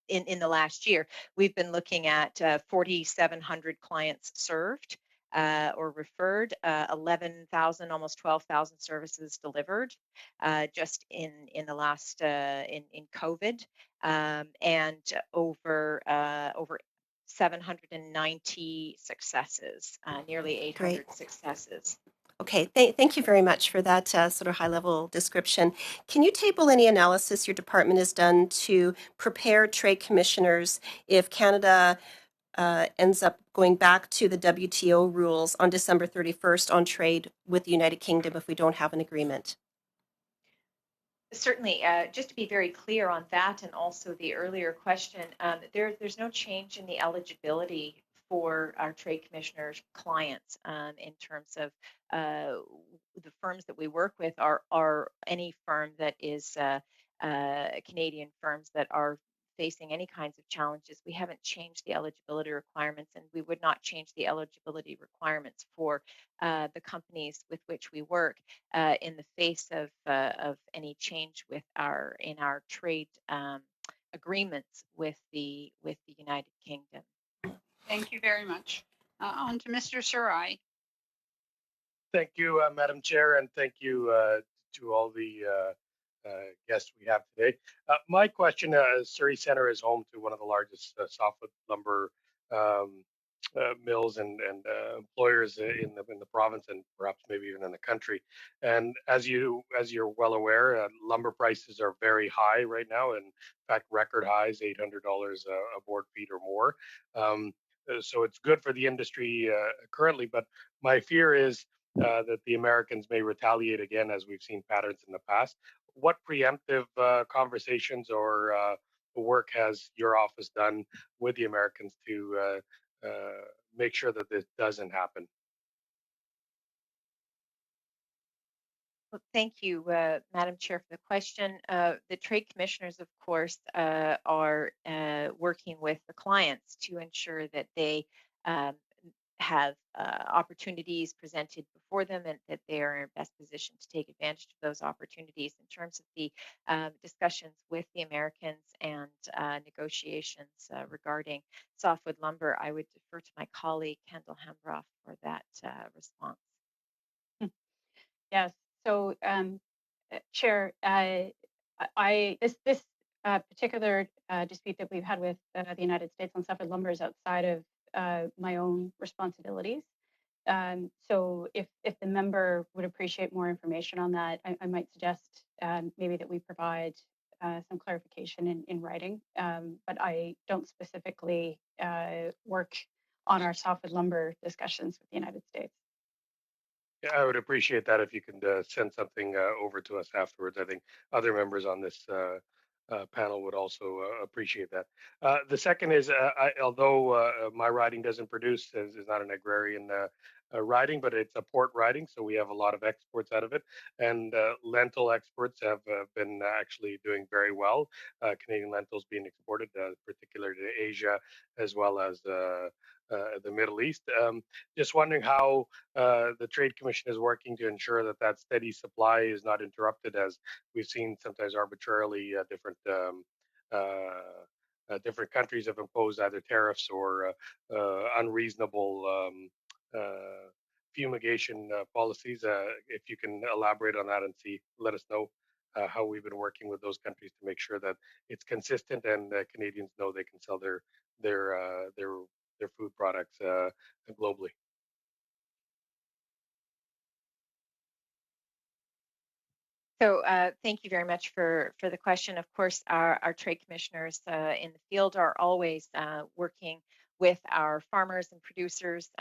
in the last year, we've been looking at 4,700 clients served or referred, 11,000, almost 12,000 services delivered just in the last in COVID, and over 790 successes, nearly 800 Great. successes. Okay, thank you very much for that sort of high-level description. Can you table any analysis your department has done to prepare trade commissioners if Canada ends up going back to the WTO rules on December 31st on trade with the United Kingdom if we don't have an agreement? Certainly, just to be very clear on that, and also the earlier question, there's no change in the eligibility for our trade commissioners' clients in terms of the firms that we work with are any firm that is Canadian firms that are facing any kinds of challenges. We haven't changed the eligibility requirements, and we would not change the eligibility requirements for the companies with which we work in the face of any change with our trade agreements with the United Kingdom. Thank you very much. On to Mr. Sarai. Thank you, Madam Chair, and thank you to all the guests we have today. My question, Surrey Centre is home to one of the largest softwood lumber um, mills and employers in the province, and perhaps maybe even in the country. And as you're well aware, lumber prices are very high right now, and in fact, record highs, $800 a board feet or more. So it's good for the industry currently, but my fear is that the Americans may retaliate again, as we've seen patterns in the past. What preemptive conversations or work has your office done with the Americans to make sure that this doesn't happen? Well, thank you, Madam Chair, for the question. The trade commissioners, of course, are working with the clients to ensure that they um, have opportunities presented before them and that they are in best position to take advantage of those opportunities. In terms of the discussions with the Americans and negotiations regarding softwood lumber, I would defer to my colleague, Kendall Hembroff, for that response. Yes. So, Chair, this particular dispute that we've had with the United States on softwood lumber is outside of my own responsibilities. So, if the member would appreciate more information on that, I might suggest maybe that we provide some clarification in writing. But I don't specifically work on our softwood lumber discussions with the United States. Yeah, I would appreciate that if you can send something over to us afterwards. I think other members on this panel would also appreciate that. The second is, although my riding doesn't produce, is not an agrarian riding, but it's a port riding, so we have a lot of exports out of it. And lentil exports have been actually doing very well. Canadian lentils being exported, particularly to Asia as well as the Middle East. Just wondering how the Trade Commission is working to ensure that that steady supply is not interrupted, as we've seen sometimes arbitrarily different countries have imposed either tariffs or unreasonable fumigation policies. If you can elaborate on that and let us know how we've been working with those countries to make sure that it's consistent and Canadians know they can sell their their food products globally? So thank you very much for the question. Of course, our trade commissioners in the field are always working with our farmers and producers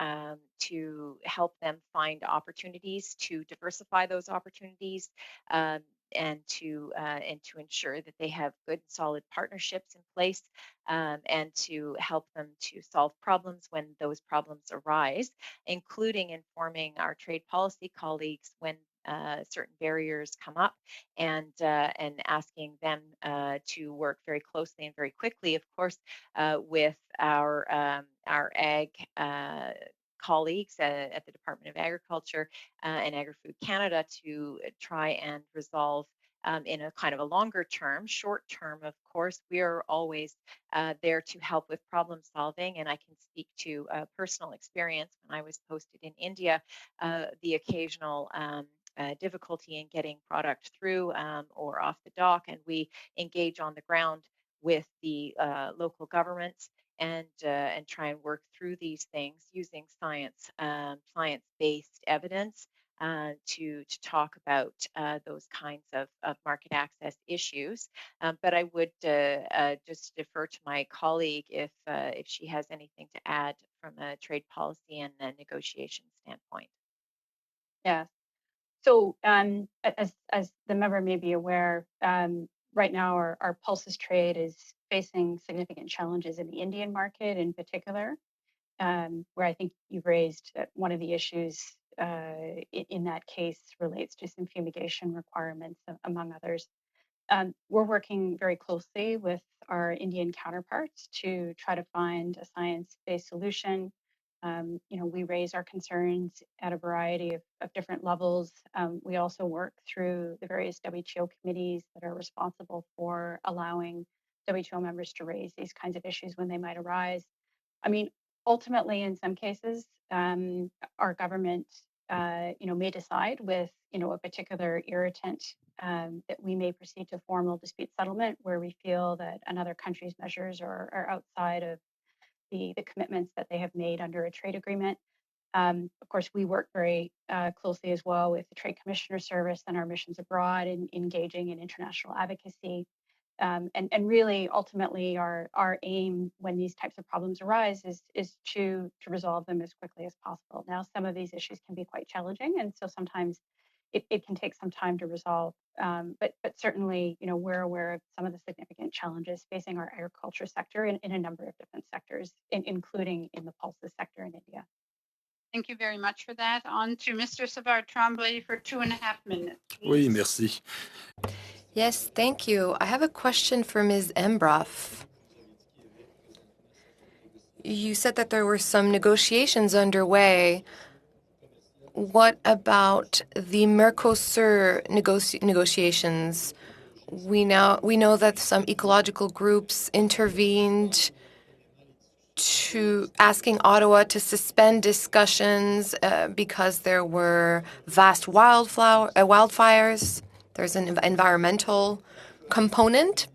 to help them find opportunities, to diversify those opportunities, um, and to ensure that they have good, solid partnerships in place, and to help them to solve problems when those problems arise, including informing our trade policy colleagues when certain barriers come up, and asking them to work very closely and very quickly, of course, with our ag colleagues at the Department of Agriculture and Agri-Food Canada to try and resolve in a kind of a longer term. Short term, of course, we are always there to help with problem solving. And I can speak to personal experience when I was posted in India, the occasional difficulty in getting product through or off the dock, and we engage on the ground with the local governments and try and work through these things using science-based evidence to talk about those kinds of market access issues. But I would just defer to my colleague if she has anything to add from a trade policy and a negotiation standpoint. Yeah. So as the member may be aware, right now our pulses trade is facing significant challenges in the Indian market in particular, where I think you've raised that one of the issues in that case relates to some fumigation requirements, among others. We're working very closely with our Indian counterparts to try to find a science-based solution. We raise our concerns at a variety of different levels. We also work through the various WTO committees that are responsible for allowing WTO members to raise these kinds of issues when they might arise. I mean, ultimately, in some cases, our government, may decide with, a particular irritant that we may proceed to formal dispute settlement where we feel that another country's measures are outside of the commitments that they have made under a trade agreement. Of course, we work very closely as well with the Trade Commissioner Service and our missions abroad in engaging in international advocacy. And really, ultimately, our aim when these types of problems arise is to resolve them as quickly as possible. Now, some of these issues can be quite challenging, and so sometimes it can take some time to resolve. But certainly, we're aware of some of the significant challenges facing our agriculture sector in a number of different sectors, including in the pulses sector in India. Thank you very much for that. On to Mr. Savard Tremblay for 2.5 minutes. Oui, please. merci. Yes, thank you. I have a question for Ms. Embroff. You said that there were some negotiations underway. What about the Mercosur negotiations? We know that some ecological groups intervened to asking Ottawa to suspend discussions because there were vast wildfires. There's an environmental component.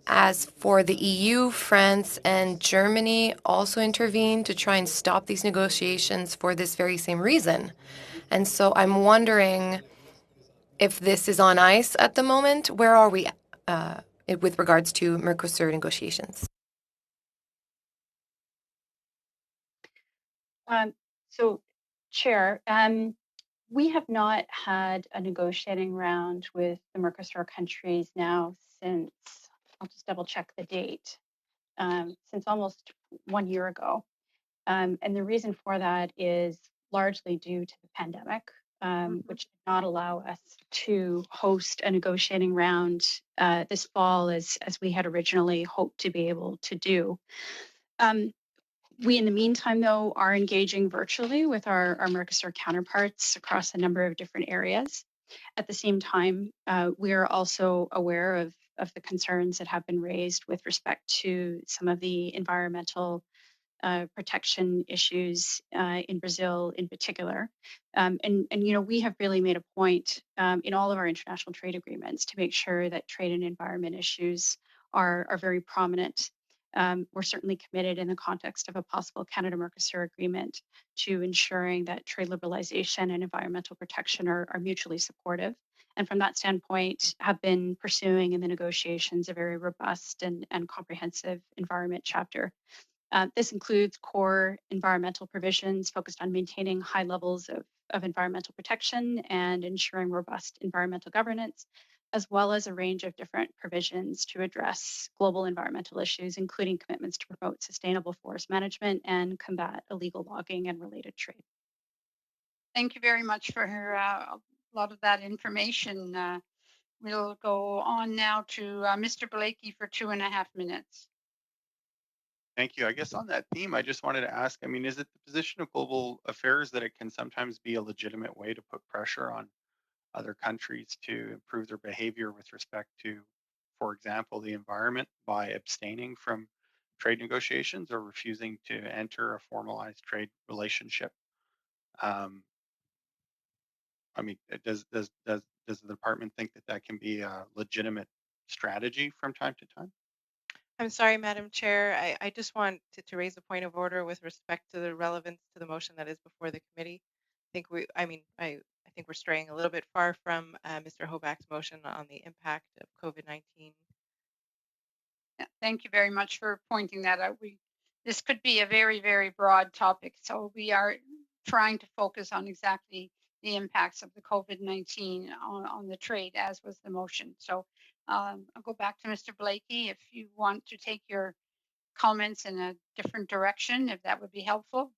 As for the EU, France and Germany also intervened to try and stop these negotiations for this very same reason. And so I'm wondering if this is on ice at the moment. Where are we with regards to Mercosur negotiations? So, Chair, we have not had a negotiating round with the Mercosur countries now since, I'll just double check the date, since almost 1 year ago. And the reason for that is largely due to the pandemic, which did not allow us to host a negotiating round this fall as we had originally hoped to be able to do. We, in the meantime, though, are engaging virtually with our Mercosur counterparts across a number of different areas. At the same time, we are also aware of the concerns that have been raised with respect to some of the environmental protection issues in Brazil in particular. And we have really made a point in all of our international trade agreements to make sure that trade and environment issues are very prominent. we're certainly committed in the context of a possible Canada-Mercosur agreement to ensuring that trade liberalization and environmental protection are mutually supportive. And from that standpoint, have been pursuing in the negotiations a very robust and comprehensive environment chapter. This includes core environmental provisions focused on maintaining high levels of environmental protection and ensuring robust environmental governance, as well as a range of different provisions to address global environmental issues, including commitments to promote sustainable forest management and combat illegal logging and related trade. Thank you very much for a lot of that information. We'll go on now to Mr. Blakey for 2.5 minutes. Thank you. I guess on that theme, I just wanted to ask, I mean, is it the position of global affairs that it can sometimes be a legitimate way to put pressure on other countries to improve their behavior with respect to, for example, the environment by abstaining from trade negotiations or refusing to enter a formalized trade relationship? I mean, does the department think that that can be a legitimate strategy from time to time? I'm sorry, Madam Chair. I just want to raise a point of order with respect to the relevance to the motion that is before the committee. I think we're straying a little bit far from Mr. Hoback's motion on the impact of COVID-19. Yeah, thank you very much for pointing that out. This could be a very, very broad topic, so we are trying to focus on exactly the impacts of the COVID-19 on the trade, as was the motion. So I'll go back to Mr. Blakey if you want to take your comments in a different direction, if that would be helpful.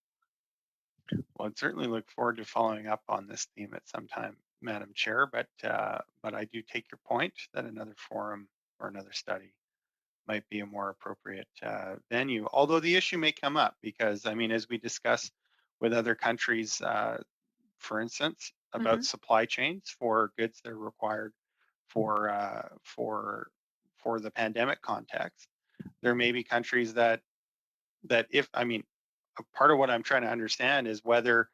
Well, I'd certainly look forward to following up on this theme at some time, Madam Chair, but I do take your point that another forum or another study might be a more appropriate venue, although the issue may come up because, I mean, as we discuss with other countries, for instance, about supply chains for goods that are required for the pandemic context, there may be countries that if, I mean, a part of what I'm trying to understand is whether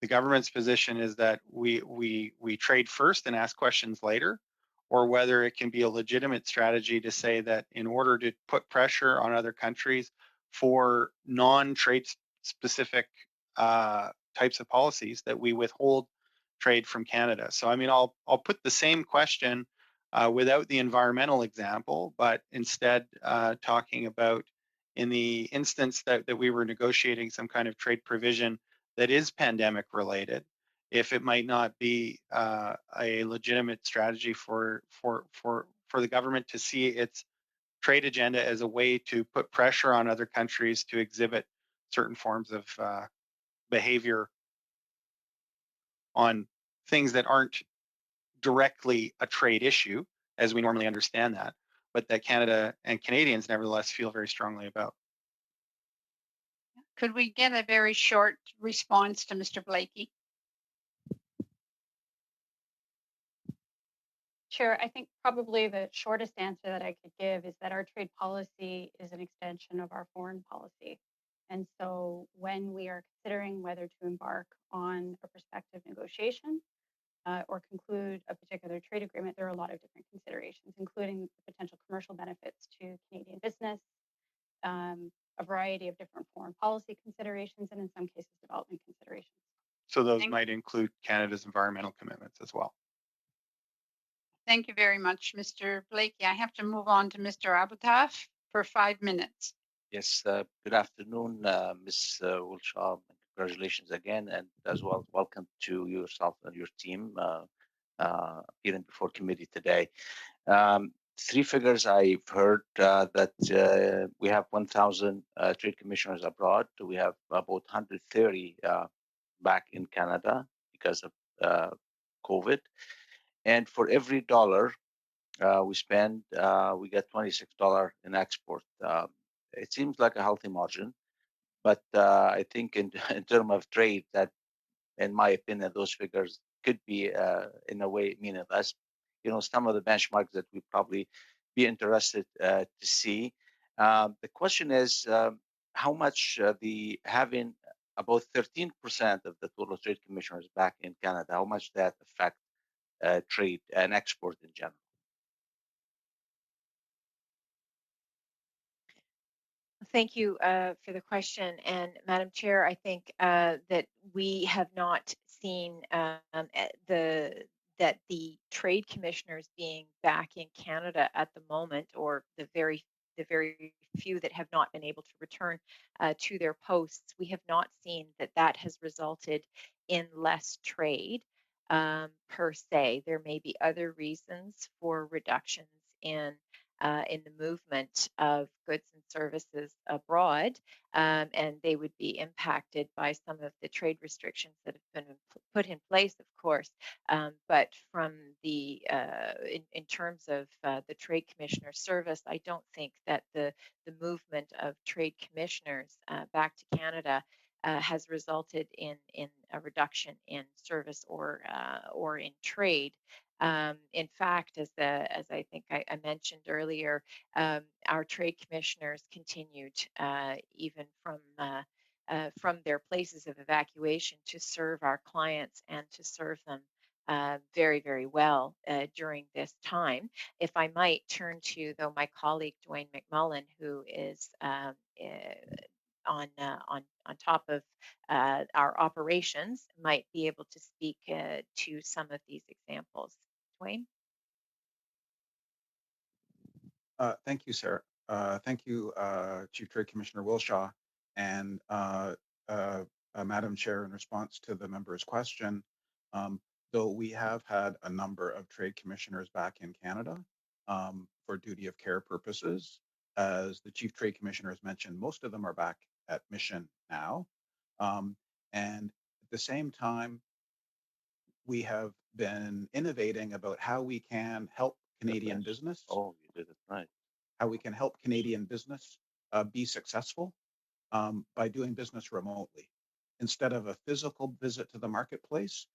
the government's position is that we trade first and ask questions later, or whether it can be a legitimate strategy to say that in order to put pressure on other countries for non-trade specific types of policies, that we withhold trade from Canada. So I mean, I'll put the same question without the environmental example, but instead talking about in the instance that we were negotiating some kind of trade provision that is pandemic related, if it might not be a legitimate strategy for the government to see its trade agenda as a way to put pressure on other countries to exhibit certain forms of behavior on things that aren't directly a trade issue, as we normally understand that, but that Canada and Canadians nevertheless feel very strongly about. Could we get a very short response to Mr. Blakey? Chair, I think probably the shortest answer that I could give is that our trade policy is an extension of our foreign policy. And so when we are considering whether to embark on a prospective negotiation or conclude a particular trade agreement, there are a lot of different considerations, including the potential commercial benefits to Canadian business, a variety of different foreign policy considerations, and in some cases, development considerations. So those might include Canada's environmental commitments as well. Thank you very much, Mr. Blakey. I have to move on to Mr. Abutaf for 5 minutes. Yes, good afternoon, Ms. Wilshaw. Congratulations again, and as well, welcome to yourself and your team appearing before committee today. 3 figures I've heard that we have 1,000 trade commissioners abroad. We have about 130 back in Canada because of COVID. And for every dollar we spend, we get $26 in export. It seems like a healthy margin, but I think in terms of trade, that, in my opinion, those figures could be in a way meaningless. You know, some of the benchmarks that we probably be interested to see. The question is how much the having about 13% of the total trade commissioners back in Canada, how much that affect trade and export in general? Thank you for the question. And Madam Chair, I think that we have not seen that the trade commissioners being back in Canada at the moment, or the very few that have not been able to return to their posts, we have not seen that that has resulted in less trade per se. There may be other reasons for reductions in the movement of goods and services abroad, and they would be impacted by some of the trade restrictions that have been put in place, of course. But from the in terms of the trade commissioner service, I don't think that the movement of trade commissioners back to Canada has resulted in a reduction in service or in trade. In fact, as I think I mentioned earlier, our trade commissioners continued even from their places of evacuation to serve our clients and to serve them very, very well during this time. If I might turn to, though, my colleague Dwayne McMullen, who is on top of our operations, might be able to speak to some of these examples. Dwayne? Thank you, Sarah. Thank you, Chief Trade Commissioner Wilshaw. And Madam Chair, in response to the member's question, though we have had a number of trade commissioners back in Canada for duty of care purposes, as the Chief Trade Commissioner has mentioned, most of them are back at mission now. And at the same time, we have been innovating about how we can help Canadian business. Oh, you did it right. How we can help Canadian business be successful by doing business remotely. Instead of a physical visit to the marketplace,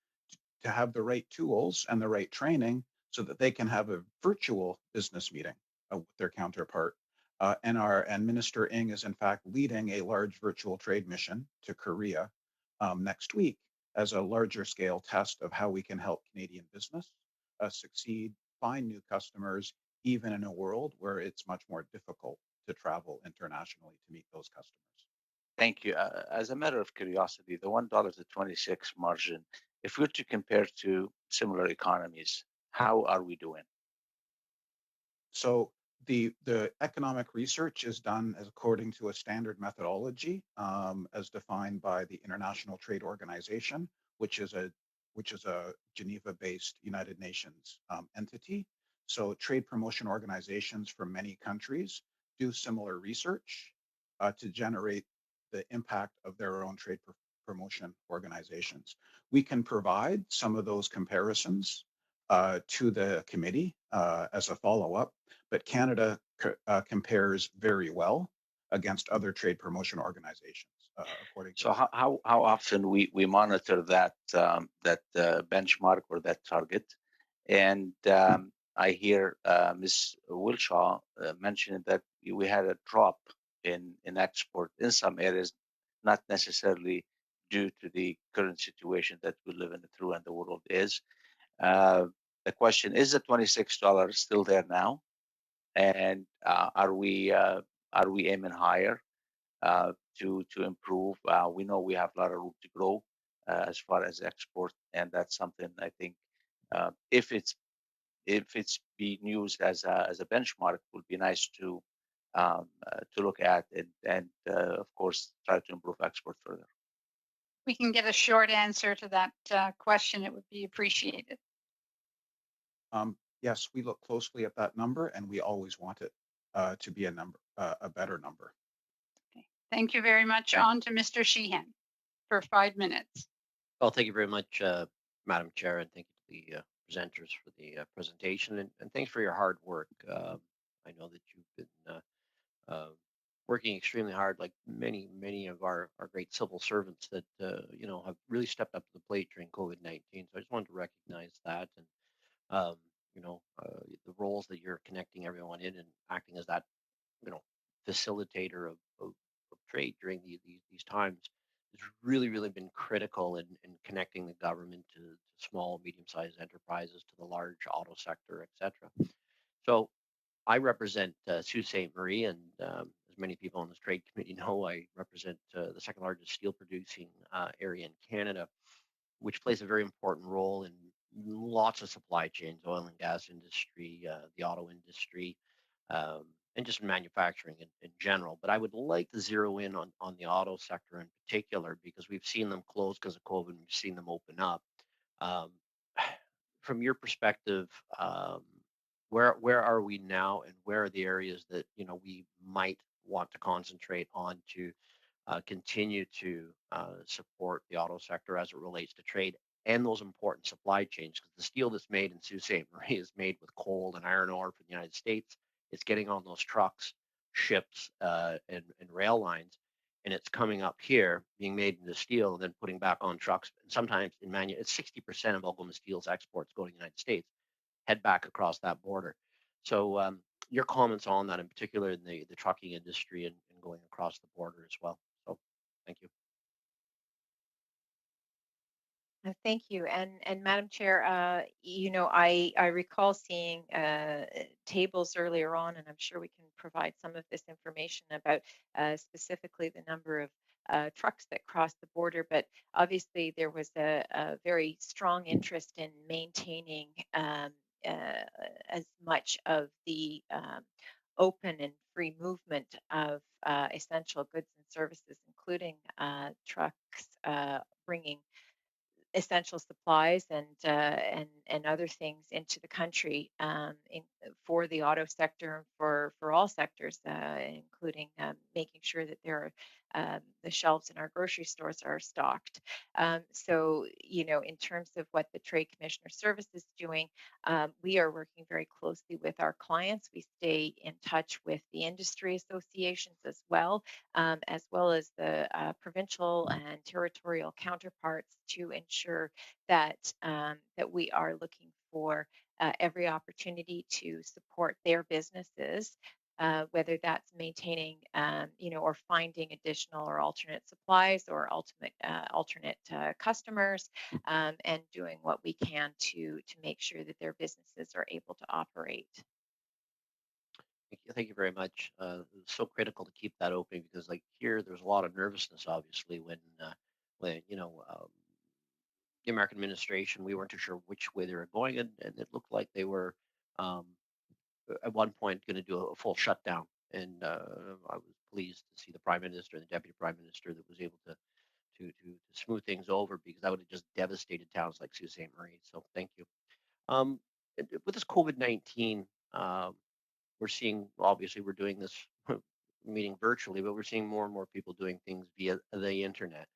to have the right tools and the right training so that they can have a virtual business meeting with their counterpart. And Minister Ng is in fact leading a large virtual trade mission to Korea next week as a larger scale test of how we can help Canadian business succeed, find new customers, even in a world where it's much more difficult to travel internationally to meet those customers. Thank you. As a matter of curiosity, the $1.26 margin, if we're to compare to similar economies, how are we doing? So the economic research is done as according to a standard methodology as defined by the International Trade Organization, which is a Geneva-based United Nations entity. So trade promotion organizations from many countries do similar research to generate the impact of their own trade promotion organizations. We can provide some of those comparisons to the committee as a follow-up, but Canada compares very well against other trade promotion organizations. According to so how often we monitor that benchmark or that target, and I hear Ms. Wilshaw mentioning that we had a drop in export in some areas, not necessarily due to the current situation that we live in through and the world is. The question is: the $26 still there now, and are we aiming higher to improve? We know we have a lot of room to grow as far as export, and that's something I think if it's being used as a benchmark, would be nice to look at and of course try to improve export further. We can get a short answer to that question. It would be appreciated. Yes, we look closely at that number, and we always want it to be a better number. Okay. Thank you very much. On to Mr. Sheehan for 5 minutes. Well, thank you very much, Madam Chair, and thank you to the presenters for the presentation, and thanks for your hard work. I know that you've been working extremely hard, like many of our great civil servants that have really stepped up to the plate during COVID-19. So I just wanted to recognize that, and the roles that you're connecting everyone in and acting as that facilitator of trade during these times has really been critical in connecting the government to small, medium-sized enterprises, to the large auto sector, etc. So I represent Sault Ste. Marie, and as many people on this trade committee know, I represent the second largest steel producing area in Canada, which plays a very important role in lots of supply chains, oil and gas industry, the auto industry, and just manufacturing in general. But I would like to zero in on the auto sector in particular because we've seen them close because of COVID and we've seen them open up. Um, from your perspective, where are we now, and where are the areas that we might want to concentrate on to continue to support the auto sector as it relates to trade and those important supply chains? Because the steel that's made in Sault Ste. Marie is made with coal and iron ore from the United States. It's getting on those trucks, ships, and rail lines, and it's coming up here, being made into steel, and then putting back on trucks. And sometimes it's 60% of Oklahoma Steel's exports go to the United States, head back across that border. So your comments on that, in particular in the trucking industry and going across the border as well. So thank you. Thank you. And Madam Chair, I recall seeing tables earlier on, and I'm sure we can provide some of this information about specifically the number of trucks that cross the border. But obviously, there was a very strong interest in maintaining as much of the open and free movement of essential goods and services, including trucks bringing essential supplies and other things into the country for the auto sector and for all sectors, including making sure that the shelves in our grocery stores are stocked. So, in terms of what the Trade Commissioner Service is doing, we are working very closely with our clients. We stay in touch with the industry associations as well as the provincial and territorial counterparts to ensure that we are looking for every opportunity to support their businesses, whether that's maintaining, or finding additional or alternate supplies or alternate customers, and doing what we can to make sure that their businesses are able to operate. Thank you very much. It's so critical to keep that open because, like here, there's a lot of nervousness, obviously, when the American administration, we weren't too sure which way they were going, and it looked like they were um, at one point going to do a full shutdown. And I was pleased to see the Prime Minister and the Deputy Prime Minister that was able to smooth things over because that would have just devastated towns like Sault Ste. Marie. So thank you. With this COVID-19. We're seeing, obviously, we're doing this meeting virtually, but we're seeing more and more people doing things via the internet.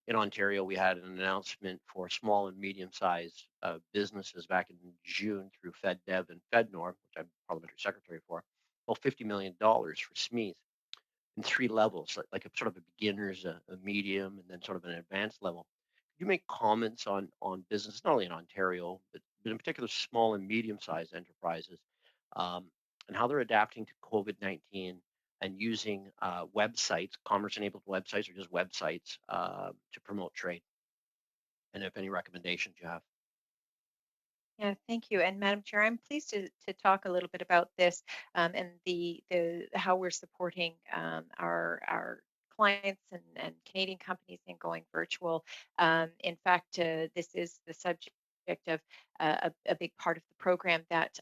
In Ontario, we had an announcement for small and medium-sized businesses back in June through FedDev and FedNor, which I'm parliamentary secretary for, well, $50 million for SMEs in 3 levels, like a sort of a beginner's, a medium, and then sort of an advanced level. Could you make comments on business, not only in Ontario, but in particular small and medium-sized enterprises, and how they're adapting to COVID-19 and using websites, commerce-enabled websites, or just websites to promote trade? And if any recommendations you have. Yeah, thank you. And Madam Chair, I'm pleased to talk a little bit about this and the how we're supporting our clients and Canadian companies in going virtual. In fact, this is the subject of a big part of the program that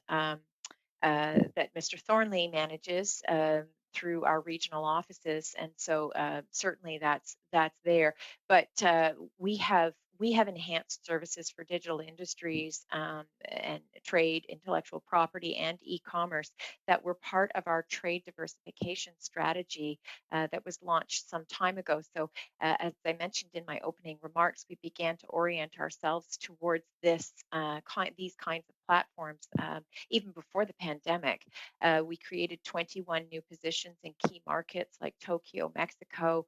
that Mr. Thornley manages through our regional offices, and so certainly that's there. But we have enhanced services for digital industries and trade, intellectual property, and e-commerce that were part of our trade diversification strategy that was launched some time ago. So as I mentioned in my opening remarks, we began to orient ourselves towards these kinds of platforms even before the pandemic. We created 21 new positions in key markets like Tokyo, Mexico,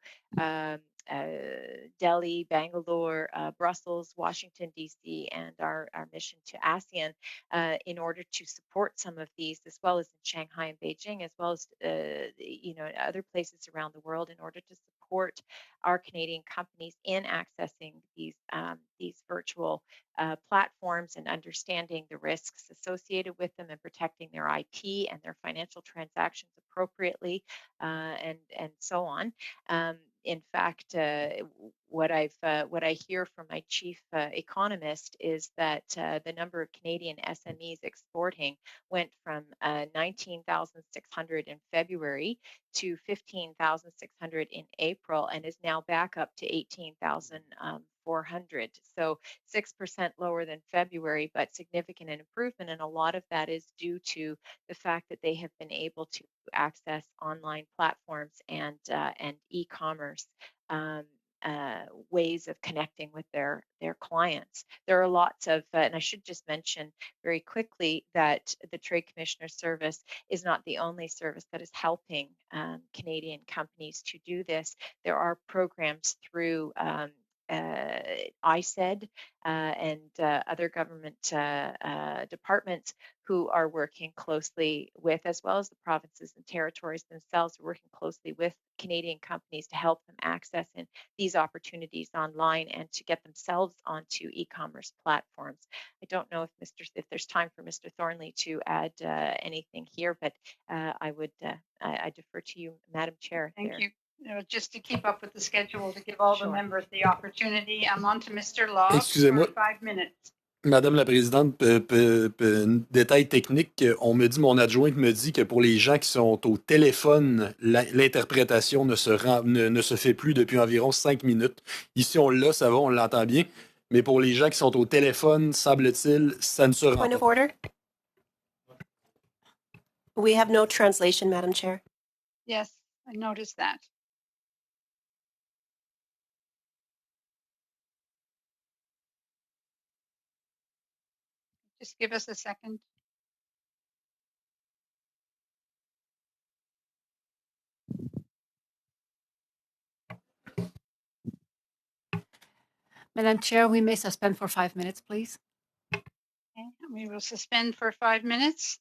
Delhi, Bangalore, Brussels, Washington, D.C., and our mission to ASEAN in order to support some of these, as well as in Shanghai and Beijing, as well as other places around the world in order to support our Canadian companies in accessing these virtual platforms and understanding the risks associated with them and protecting their IP and their financial transactions appropriately, and so on. In fact, what I hear from my chief economist is that the number of Canadian SMEs exporting went from 19,600 in February to 15,600 in April, and is now back up to 18,400. So 6% lower than February, but significant improvement. And a lot of that is due to the fact that they have been able to access online platforms and e-commerce ways of connecting with their clients. There are lots of, and I should just mention very quickly that the Trade Commissioner Service is not the only service that is helping Canadian companies to do this. There are programs through ISED and other government departments who are working closely with, as well as the provinces and territories themselves, working closely with Canadian companies to help them access these opportunities online and to get themselves onto e-commerce platforms. I don't know if there's time for Mr. Thornley to add anything here, but I defer to you, Madam Chair. Thank you. Just to keep up with the schedule, to give all the members the opportunity. I'm on to Mr. Law Excusez-moi. for 5 minutes. Madame la Présidente, détail technique, on me dit, mon adjointe me dit que pour les gens qui sont au téléphone, l'interprétation ne se fait plus depuis environ 5 minutes. Ici, on l'a, ça va, on l'entend bien. Mais pour les gens qui sont au téléphone, semble-t-il, ça ne se rend pas. Point of order. We have no translation, Madam Chair. Yes, I noticed that. Just give us a second. Madam Chair, we may suspend for 5 minutes, please. Okay, we will suspend for 5 minutes.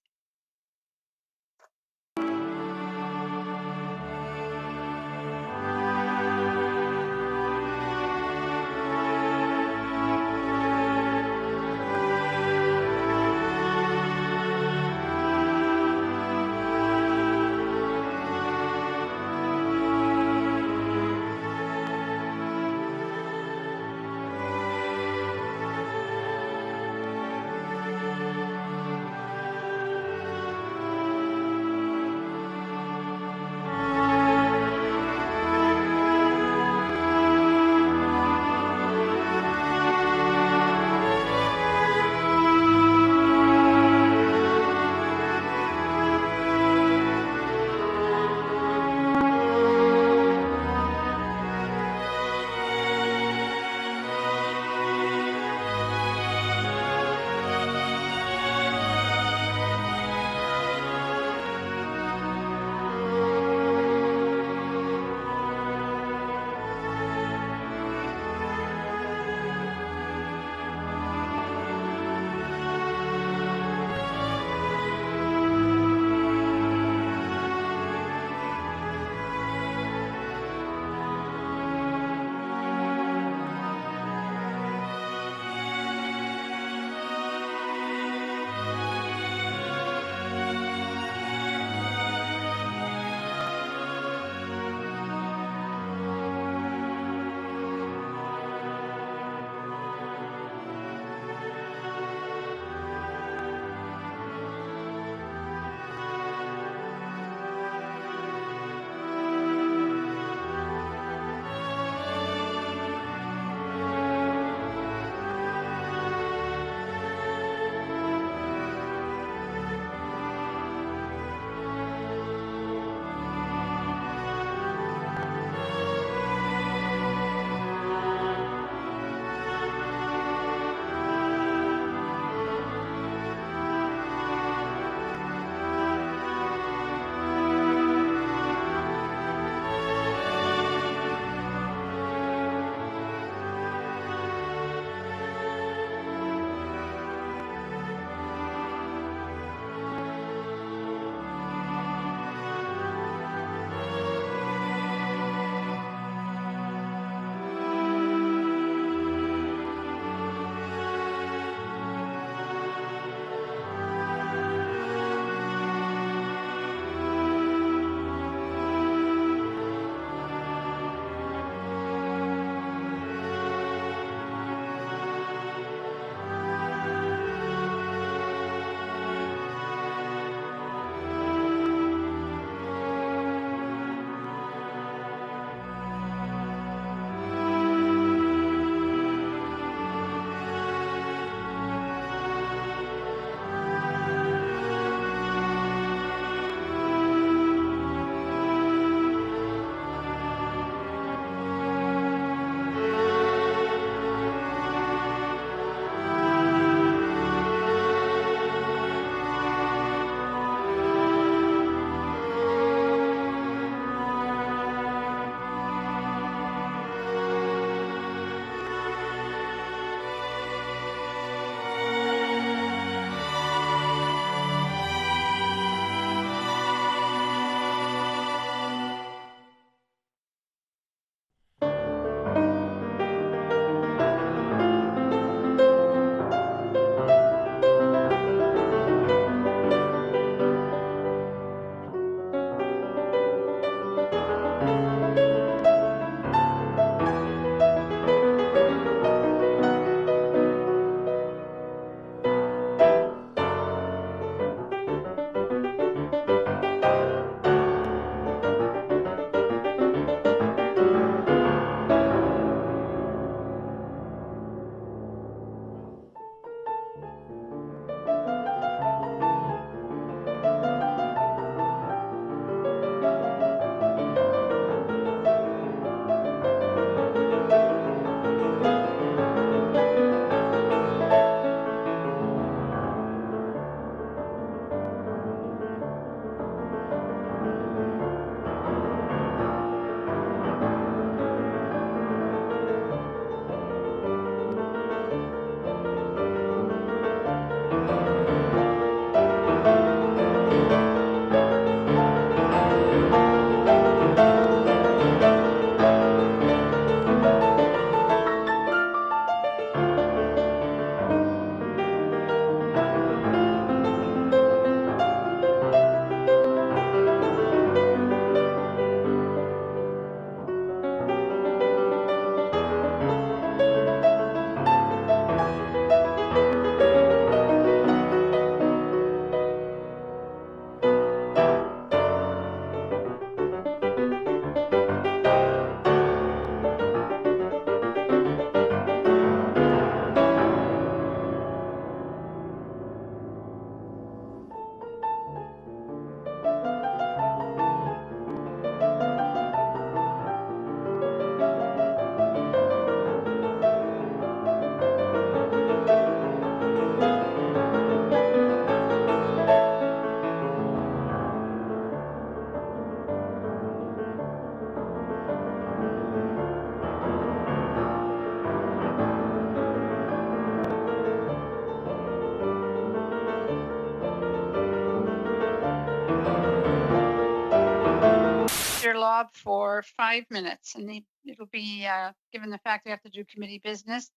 Mr. Lobb for 5 minutes, and it'll be, given the fact we have to do committee business,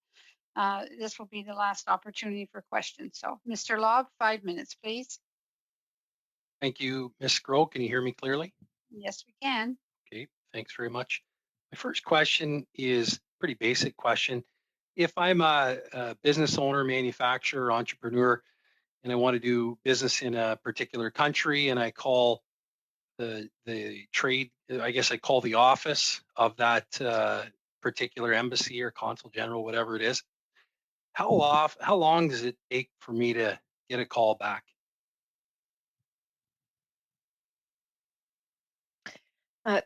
this will be the last opportunity for questions. So, Mr. Lobb, 5 minutes, please. Thank you, Ms. Groh. Can you hear me clearly? Yes, we can. Okay, thanks very much. My first question is a pretty basic question. If I'm a business owner, manufacturer, entrepreneur, and I want to do business in a particular country, and I call the trade, I guess I call the office of that particular embassy or consul general, whatever it is, how long does it take for me to get a call back?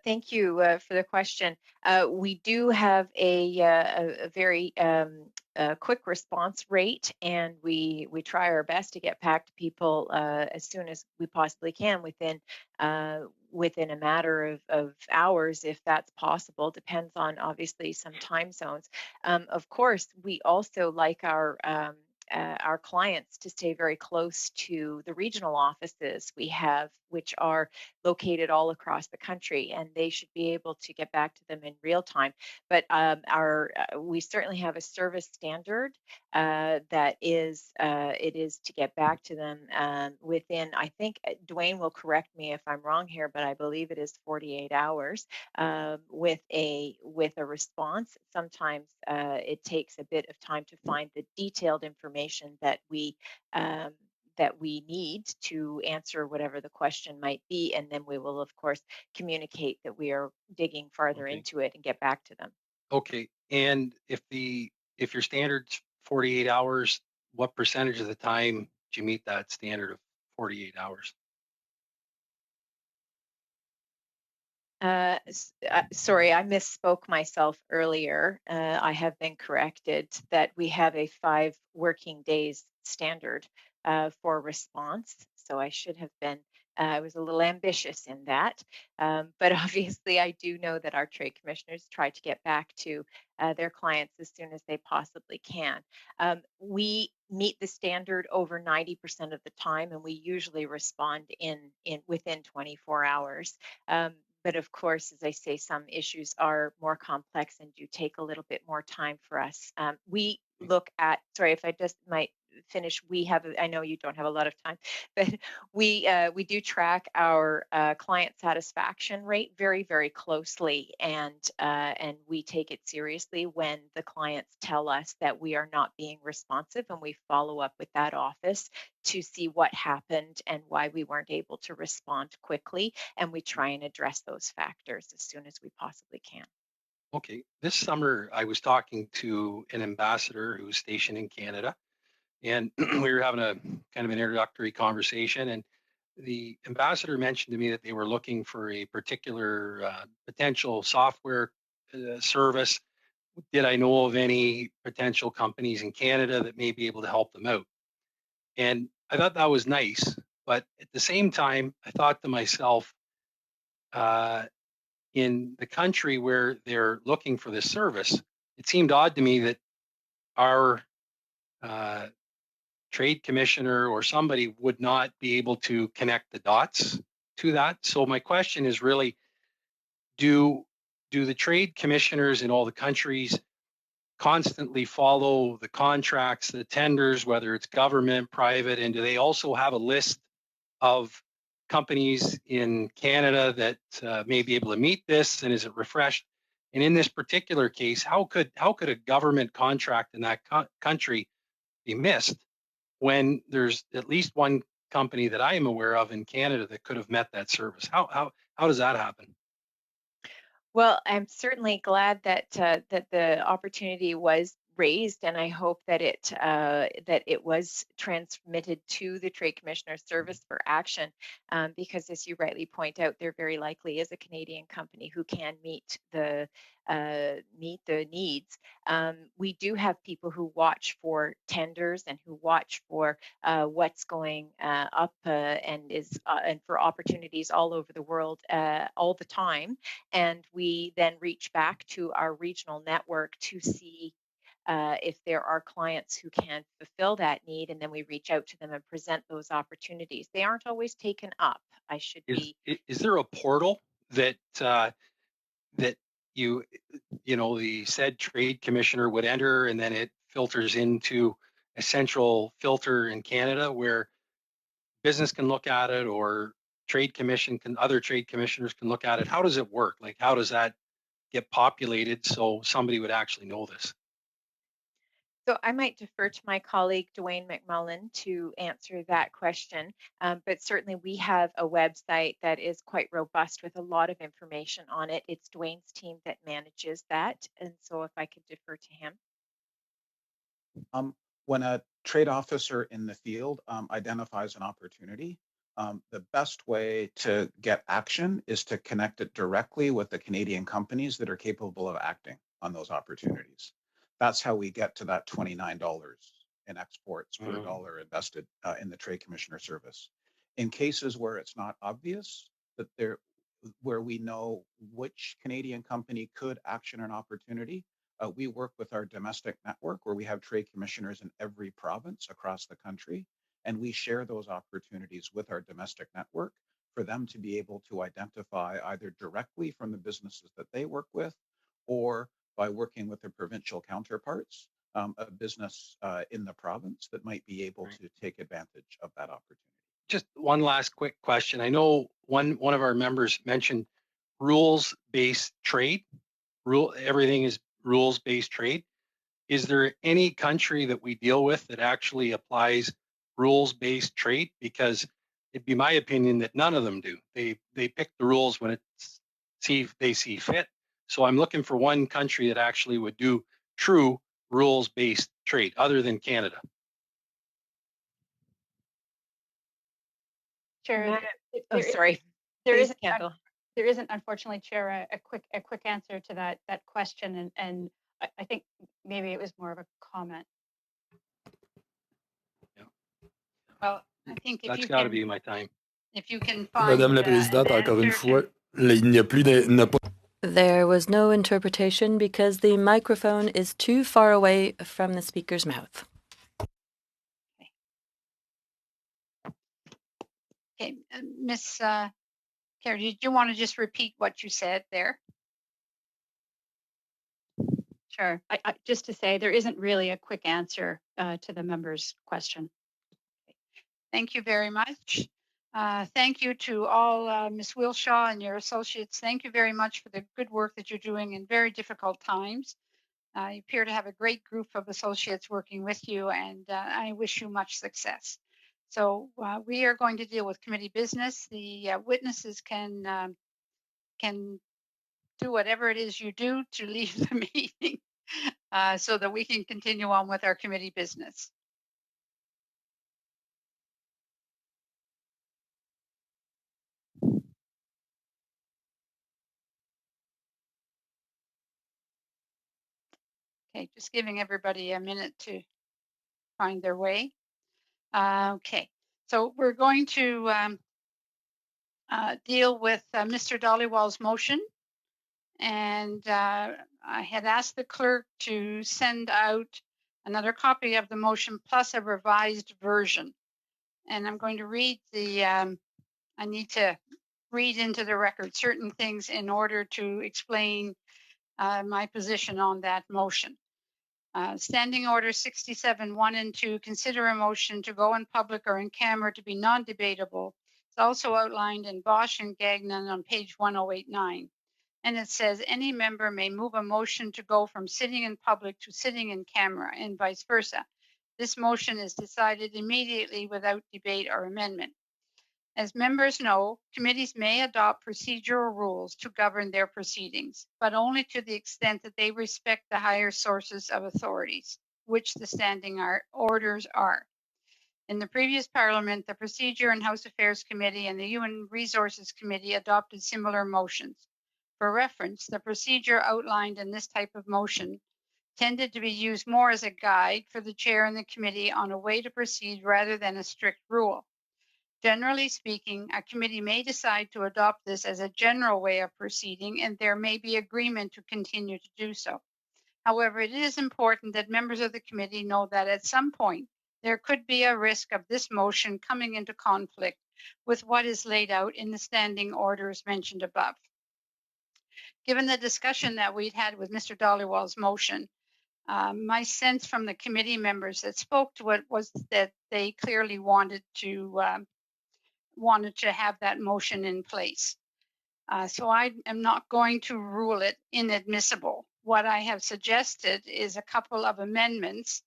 Thank you for the question. We do have a very quick response rate, and we try our best to get back to people as soon as we possibly can within a matter of hours, if that's possible. Depends on obviously some time zones. Of course, we also like our clients to stay very close to the regional offices we have, which are located all across the country, and they should be able to get back to them in real time. But we certainly have a service standard that is it is to get back to them within, I think Dwayne will correct me if I'm wrong here, but I believe it is 48 hours with a response. Sometimes it takes a bit of time to find the detailed information that we need to answer whatever the question might be, and then we will of course communicate that we are digging farther into it and get back to them. Okay, and if your standard's 48 hours, what percentage of the time do you meet that standard of 48 hours? Sorry, I misspoke myself earlier. I have been corrected that we have a 5 working days standard for response. So I should have been, I was a little ambitious in that. But obviously, I do know that our trade commissioners try to get back to their clients as soon as they possibly can. We meet the standard over 90% of the time, and we usually respond within 24 hours. But of course, as I say, some issues are more complex and do take a little bit more time for us. We look at, sorry, if I just might finish, I know you don't have a lot of time, but we do track our client satisfaction rate very, very closely, and we take it seriously when the clients tell us that we are not being responsive, and we follow up with that office to see what happened and why we weren't able to respond quickly, and we try and address those factors as soon as we possibly can. Okay, this summer I was talking to an ambassador who's stationed in Canada, and we were having a kind of an introductory conversation, and the ambassador mentioned to me that they were looking for a particular potential software service. Did I know of any potential companies in Canada that may be able to help them out? And I thought that was nice, but at the same time, I thought to myself, in the country where they're looking for this service, it seemed odd to me that our trade commissioner or somebody would not be able to connect the dots to that. So my question is really, do the trade commissioners in all the countries constantly follow the contracts, the tenders, whether it's government, private, and do they also have a list of companies in Canada that may be able to meet this, and is it refreshed? And in this particular case, how could a government contract in that country be missed when there's at least one company that I am aware of in Canada that could have met that service? How does that happen? Well, I'm certainly glad that the opportunity was raised, and I hope that it was transmitted to the Trade Commissioner Service for action, because as you rightly point out, there very likely is a Canadian company who can meet the needs. We do have people who watch for tenders and who watch for what's going up and for opportunities all over the world all the time, and we then reach back to our regional network to see if there are clients who can fulfill that need, and then we reach out to them and present those opportunities. They aren't always taken up. Is there a portal that that you know, the said trade commissioner would enter, and then it filters into a central filter in Canada where business can look at it, or other trade commissioners can look at it? How does it work? Like, how does that get populated so somebody would actually know this? So I might defer to my colleague Dwayne McMullen to answer that question. But certainly we have a website that is quite robust with a lot of information on it. It's Dwayne's team that manages that. And so if I could defer to him. When a trade officer in the field identifies an opportunity, the best way to get action is to connect it directly with the Canadian companies that are capable of acting on those opportunities. That's how we get to that $29 in exports per dollar invested in the Trade Commissioner service. In cases where it's not obvious that where we know which Canadian company could action an opportunity, we work with our domestic network where we have trade commissioners in every province across the country, and we share those opportunities with our domestic network for them to be able to identify either directly from the businesses that they work with, or by working with their provincial counterparts, a business in the province that might be able to take advantage of that opportunity. Just one last quick question. I know one of our members mentioned rules-based trade. Everything is rules-based trade. Is there any country that we deal with that actually applies rules-based trade? Because it'd be my opinion that none of them do. They pick the rules when they see fit. So I'm looking for one country that actually would do true rules-based trade other than Canada. Chair, Sorry. There Please, isn't, Kendall. there isn't, unfortunately, Chair, a quick answer to that question, and I think maybe it was more of a comment. Yeah. Well, I think if That's you got to can, be my time. If you can find Madame la Présidente, encore une fois, il n'y a plus n'a pas. There was no interpretation because the microphone is too far away from the speaker's mouth. Okay, Miss Carey, did you want to just repeat what you said there? Sure. I just to say there isn't really a quick answer to the member's question. Thank you very much. Thank you to all Ms. Wilshaw and your associates. Thank you very much for the good work that you're doing in very difficult times. You appear to have a great group of associates working with you, and I wish you much success. So we are going to deal with committee business. The witnesses can do whatever it is you do to leave the meeting so that we can continue on with our committee business. Okay, just giving everybody a minute to find their way. Okay, so we're going to deal with Mr. Dollywall's motion. And I had asked the clerk to send out another copy of the motion plus a revised version. And I'm going to read I need to read into the record certain things in order to explain my position on that motion. Standing Order 67, 1 and 2, consider a motion to go in public or in camera to be non-debatable. It's also outlined in Bosch and Gagnon on page 1089. And it says any member may move a motion to go from sitting in public to sitting in camera and vice versa. This motion is decided immediately without debate or amendment. As members know, committees may adopt procedural rules to govern their proceedings, but only to the extent that they respect the higher sources of authorities, which the standing orders are. In the previous Parliament, the Procedure and House Affairs Committee and the Human Resources Committee adopted similar motions. For reference, the procedure outlined in this type of motion tended to be used more as a guide for the chair and the committee on a way to proceed rather than a strict rule. Generally speaking, a committee may decide to adopt this as a general way of proceeding, and there may be agreement to continue to do so. However, it is important that members of the committee know that at some point, there could be a risk of this motion coming into conflict with what is laid out in the standing orders mentioned above. Given the discussion that we'd had with Mr. Dollywall's motion, my sense from the committee members that spoke to it was that they clearly wanted to have that motion in place. So I am not going to rule it inadmissible. What I have suggested is a couple of amendments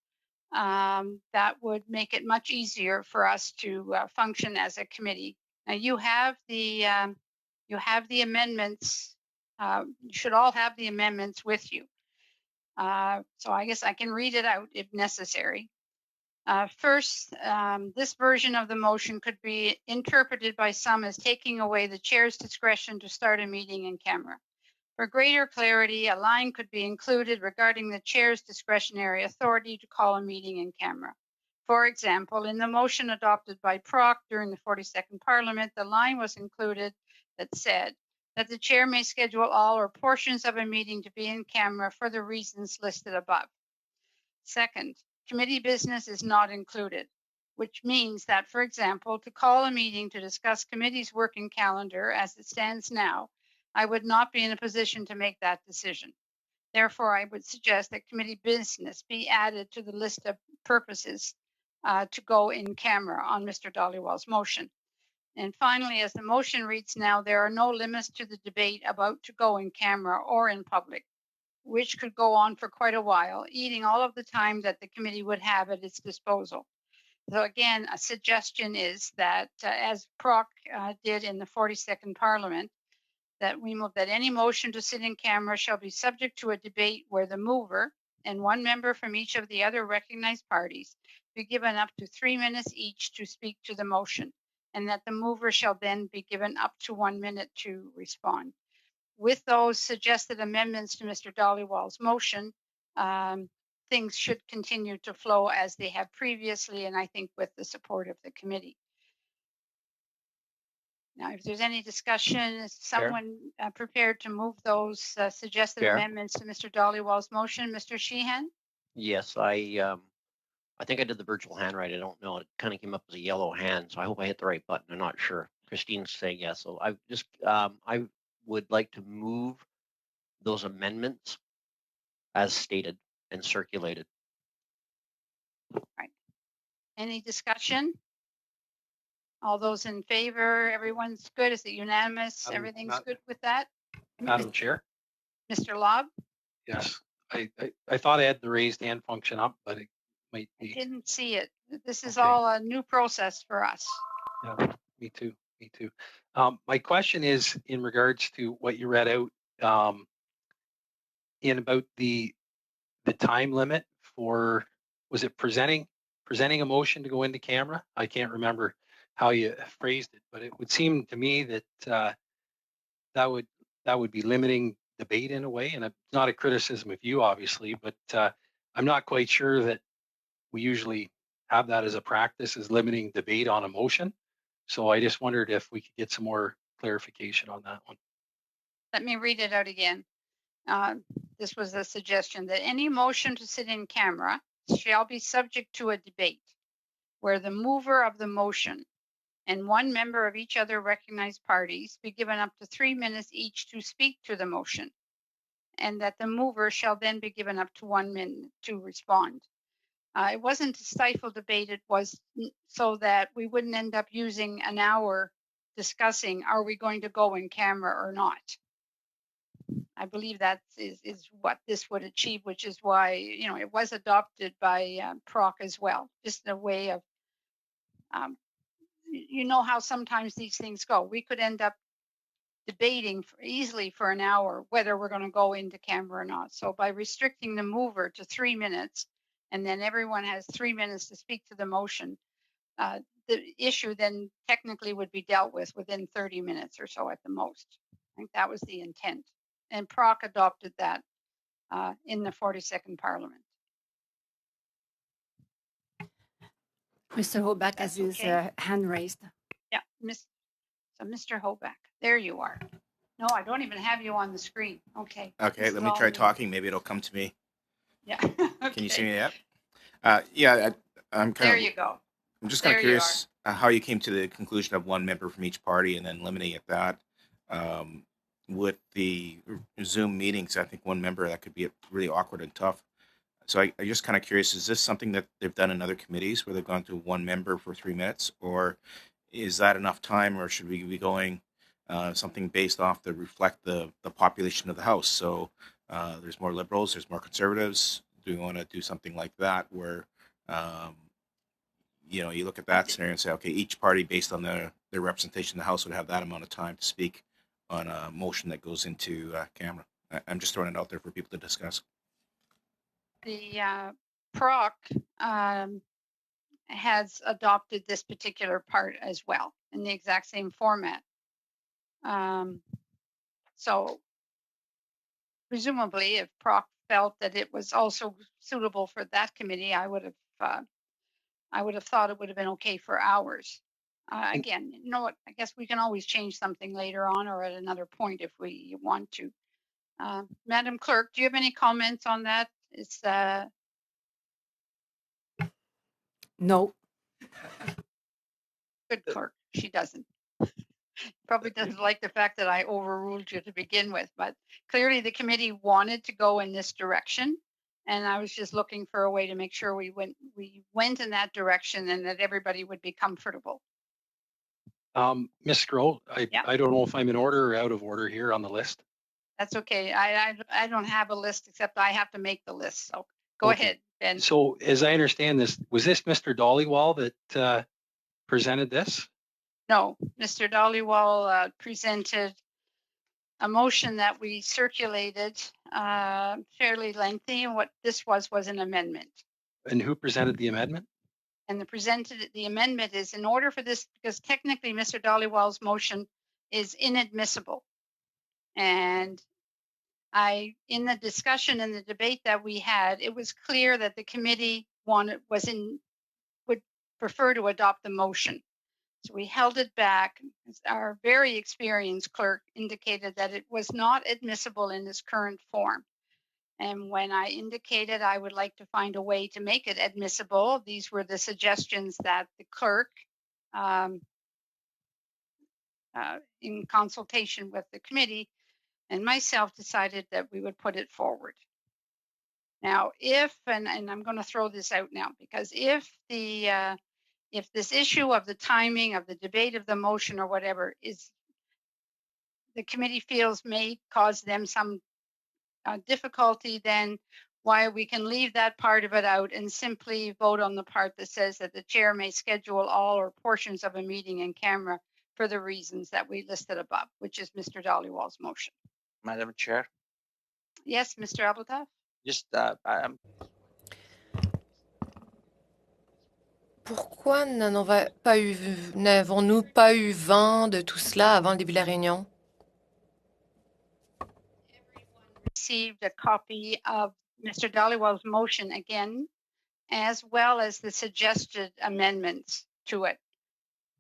that would make it much easier for us to function as a committee. Now you have the amendments. You should all have the amendments with you. So I guess I can read it out if necessary. First, this version of the motion could be interpreted by some as taking away the chair's discretion to start a meeting in camera. For greater clarity, a line could be included regarding the chair's discretionary authority to call a meeting in camera. For example, in the motion adopted by Proc during the 42nd Parliament, the line was included that said that the chair may schedule all or portions of a meeting to be in camera for the reasons listed above. Second, committee business is not included, which means that, for example, to call a meeting to discuss committee's working calendar as it stands now, I would not be in a position to make that decision. Therefore, I would suggest that committee business be added to the list of purposes to go in camera on Mr. Dollywall's motion. And finally, as the motion reads now, there are no limits to the debate about to go in camera or in public, which could go on for quite a while, eating all of the time that the committee would have at its disposal. So again, a suggestion is that, as Proc did in the 42nd Parliament, that we move that any motion to sit in camera shall be subject to a debate where the mover and one member from each of the other recognized parties be given up to 3 minutes each to speak to the motion, and that the mover shall then be given up to 1 minute to respond. With those suggested amendments to Mr. Dollywall's motion, things should continue to flow as they have previously, and I think with the support of the committee. Now, if there's any discussion, is someone prepared to move those suggested Chair. amendments to Mr. Dollywall's motion? Mr. Sheehan? Yes, I think I did the virtual hand right. I don't know. It kind of came up as a yellow hand, so I hope I hit the right button. I'm not sure. Christine's saying yes. So I would like to move those amendments as stated and circulated. Right. Any discussion? All those in favor? Everyone's good? Is it unanimous? Everything's good with that? Madam Chair? Mr. Lobb? Yes. I thought I had the raised hand function up, but it might I be. didn't see it. This is Okay. all a new process for us. Yeah, me too. Me too. My question is in regards to what you read out in about the time limit for, was it presenting a motion to go into camera? I can't remember how you phrased it, but it would seem to me that that would be limiting debate in a way, and it's not a criticism of you, obviously, but I'm not quite sure that we usually have that as a practice, is limiting debate on a motion. So I just wondered if we could get some more clarification on that one. Let me read it out again. This was a suggestion that any motion to sit in camera shall be subject to a debate where the mover of the motion and one member of each other recognized parties be given up to 3 minutes each to speak to the motion, and that the mover shall then be given up to 1 minute to respond. It wasn't to stifle debate, it was so that we wouldn't end up using an hour discussing, are we going to go in camera or not? I believe that is what this would achieve, which is why, it was adopted by Proc as well, just a way of, how sometimes these things go. We could end up debating easily for an hour whether we're going to go into camera or not. So by restricting the mover to 3 minutes, and then everyone has 3 minutes to speak to the motion, the issue then technically would be dealt with within 30 minutes or so at the most. I think that was the intent. And Proc adopted that in the 42nd Parliament. Mr. Hoback has his hand raised. Yeah, so Mr. Hoback, there you are. No, I don't even have you on the screen. Okay. Okay, let me try talking. Maybe it'll come to me. Yeah. Okay. Can you see me yet? Yeah, I'm kind there of. You go. I'm just kind of curious how you came to the conclusion of one member from each party and then limiting it that. with the Zoom meetings, I think one member, that could be really awkward and tough. So I'm just kind of curious, is this something that they've done in other committees where they've gone to one member for 3 minutes, or is that enough time, or should we be going something based off to reflect the population of the House? So there's more Liberals, there's more Conservatives. Do we want to do something like that where, um, you look at that scenario and say, okay, each party based on their representation in the House would have that amount of time to speak on a motion that goes into camera. I'm just throwing it out there for people to discuss. The PROC has adopted this particular part as well in the exact same format. So presumably, if PROC felt that it was also suitable for that committee, I would have thought it would have been okay for ours. Again, you know what? I guess we can always change something later on or at another point if we want to. Madam Clerk, do you have any comments on that? It's No. good clerk. She doesn't. Probably doesn't like the fact that I overruled you to begin with, but clearly the committee wanted to go in this direction. And I was just looking for a way to make sure we went in that direction and that everybody would be comfortable. Ms. Groh, I don't know if I'm in order or out of order here on the list. That's okay. I don't have a list except I have to make the list. So go ahead, Ben. So as I understand this, was this Mr. Dollywall that presented this? No, Mr. Dollywall presented a motion that we circulated fairly lengthy, and what this was an amendment. And who presented the amendment? And the amendment is in order for this, because technically Mr. Dollywall's motion is inadmissible. And in the discussion and the debate that we had, it was clear that the committee would prefer to adopt the motion. So we held it back. Our very experienced clerk indicated that it was not admissible in its current form. And when I indicated I would like to find a way to make it admissible, these were the suggestions that the clerk, in consultation with the committee and myself, decided that we would put it forward. Now, and I'm going to throw this out now, because if this issue of the timing of the debate of the motion or whatever is the committee feels may cause them some difficulty, then why we can leave that part of it out and simply vote on the part that says that the chair may schedule all or portions of a meeting in camera for the reasons that we listed above, which is Mr. Dollywall's motion. Madam Chair. Yes, Mr. Abeltov? Just, Pourquoi n'avons-nous pas eu vent de tout cela avant le début de la réunion? Received a copy of Mr. Dollywall's motion again, as well as the suggested amendments to it,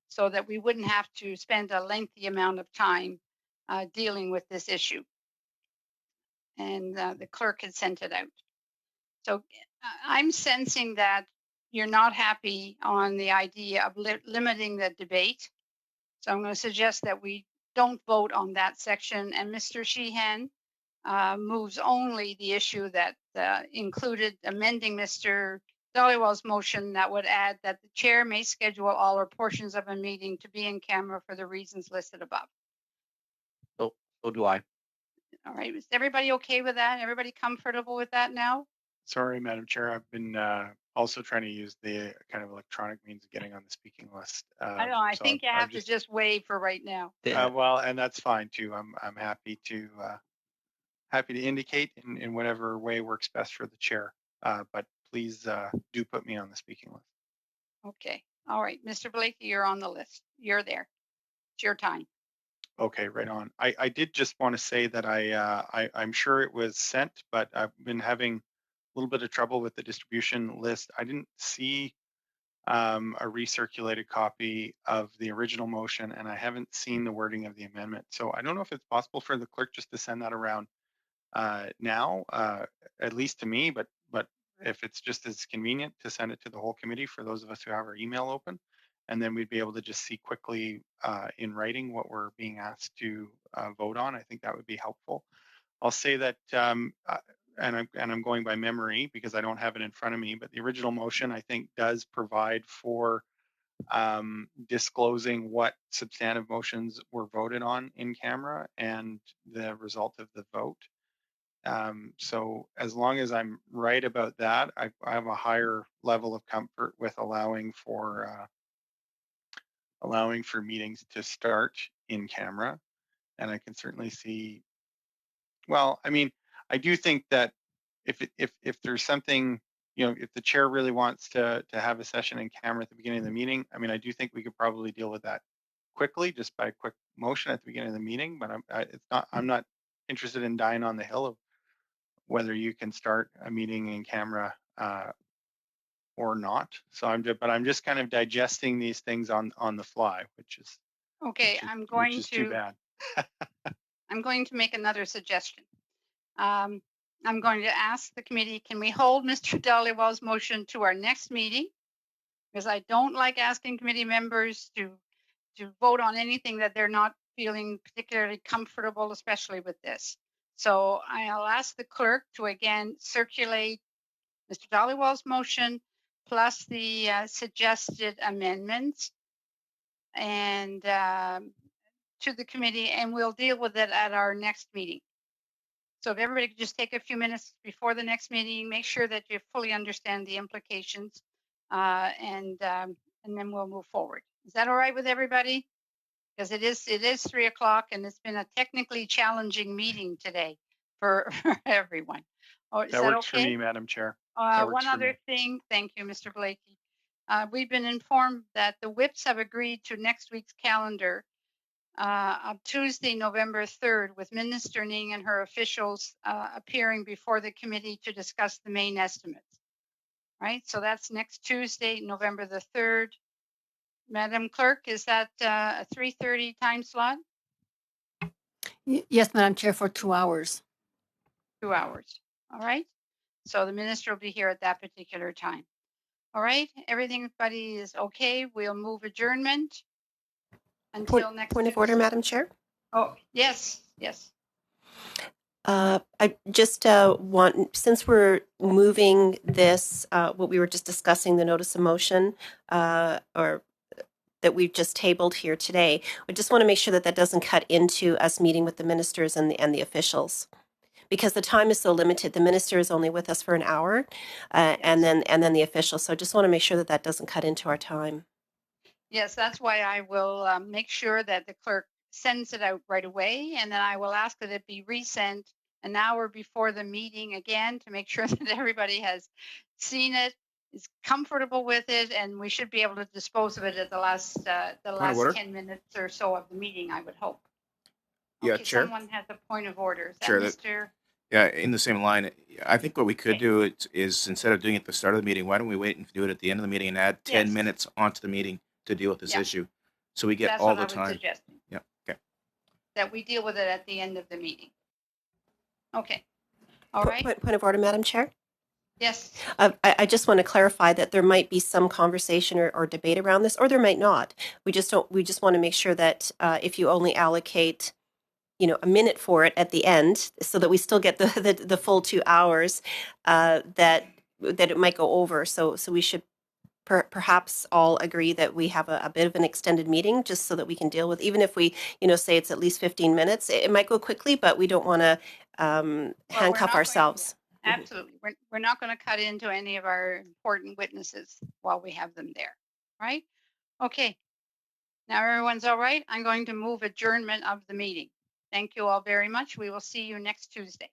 so that we wouldn't have to spend a lengthy amount of time dealing with this issue. And the clerk had sent it out. So I'm sensing that you're not happy on the idea of limiting the debate. So I'm going to suggest that we don't vote on that section. And Mr. Sheehan moves only the issue that included amending Mr. Dollywall's motion that would add that the chair may schedule all or portions of a meeting to be in camera for the reasons listed above. So do I. All right, is everybody okay with that? Everybody comfortable with that now? Sorry, Madam Chair. I've been also trying to use the kind of electronic means of getting on the speaking list. I know. I think you have to just waive for right now. Well, and that's fine too. I'm happy to indicate in whatever way works best for the chair. But please do put me on the speaking list. Okay. All right, Mr. Blakey, you're on the list. You're there. It's your time. Okay, right on. I did just want to say that I'm sure it was sent, but I've been having a little bit of trouble with the distribution list. I didn't see a recirculated copy of the original motion, and I haven't seen the wording of the amendment. So I don't know if it's possible for the clerk just to send that around now, at least to me, but if it's just as convenient to send it to the whole committee for those of us who have our email open, and then we'd be able to just see quickly in writing what we're being asked to vote on. I think that would be helpful. I'll say that, and I'm going by memory because I don't have it in front of me, but the original motion I think does provide for disclosing what substantive motions were voted on in camera and the result of the vote. So as long as I'm right about that, I have a higher level of comfort with allowing for meetings to start in camera. And I can certainly see, well, I mean, I do think that if there's something, if the chair really wants to have a session in camera at the beginning of the meeting, I mean, I do think we could probably deal with that quickly just by a quick motion at the beginning of the meeting. But I'm not interested in dying on the hill of whether you can start a meeting in camera or not. So I'm just kind of digesting these things on the fly, which is Okay, which is too bad. I'm going to make another suggestion. I'm going to ask the committee, can we hold Mr. Dhaliwal's motion to our next meeting? Because I don't like asking committee members to vote on anything that they're not feeling particularly comfortable, especially with this. So I'll ask the clerk to again circulate Mr. Dhaliwal's motion plus the suggested amendments and to the committee, and we'll deal with it at our next meeting. So if everybody could just take a few minutes before the next meeting, make sure that you fully understand the implications, and then we'll move forward. Is that all right with everybody? Because it is 3 o'clock and it's been a technically challenging meeting today for everyone. Oh, is That that works okay? for me, Madam Chair. That works One for other me. thing, thank you, Mr. Blakey. We've been informed that the whips have agreed to next week's calendar on Tuesday, November 3rd, with Minister Ning and her officials appearing before the committee to discuss the main estimates. Right, so that's next Tuesday, November the 3rd. Madam Clerk, is that a 3:30 time slot? Yes, Madam Chair, for 2 hours. 2 hours. All right. So the minister will be here at that particular time. All right. Everybody is okay. We'll move adjournment until next Point of order, Tuesday. Madam Chair. Oh, yes, yes. I just want, since we're moving this, what we were just discussing, the notice of motion, or that we've just tabled here today, I just want to make sure that that doesn't cut into us meeting with the ministers and the officials, because the time is so limited. The minister is only with us for an hour, and then the officials. So I just want to make sure that that doesn't cut into our time. Yes, that's why I will make sure that the clerk sends it out right away, and then I will ask that it be resent an hour before the meeting again to make sure that everybody has seen it, is comfortable with it, and we should be able to dispose of it at the last 10 minutes or so of the meeting, I would hope. Yeah, Okay, Chair. someone has a point of order. Is that Chair, Mr.? Yeah, in the same line, I think what we could do is instead of doing it at the start of the meeting, why don't we wait and do it at the end of the meeting and add 10 minutes onto the meeting to deal with this issue, so we get That's all what the I was time. suggesting. Yeah. Okay. That we deal with it at the end of the meeting. Okay. All right. Point of order, Madam Chair. Yes. I just want to clarify that there might be some conversation or debate around this, or there might not. We just want to make sure that if you only allocate, a minute for it at the end, so that we still get the full 2 hours, that it might go over. So we should perhaps all agree that we have a bit of an extended meeting, just so that we can deal with, even if we, say it's at least 15 minutes. It might go quickly, but we don't want to handcuff ourselves. Absolutely. We're not going to cut into any of our important witnesses while we have them there. Right? Okay. Now everyone's all right. I'm going to move adjournment of the meeting. Thank you all very much. We will see you next Tuesday.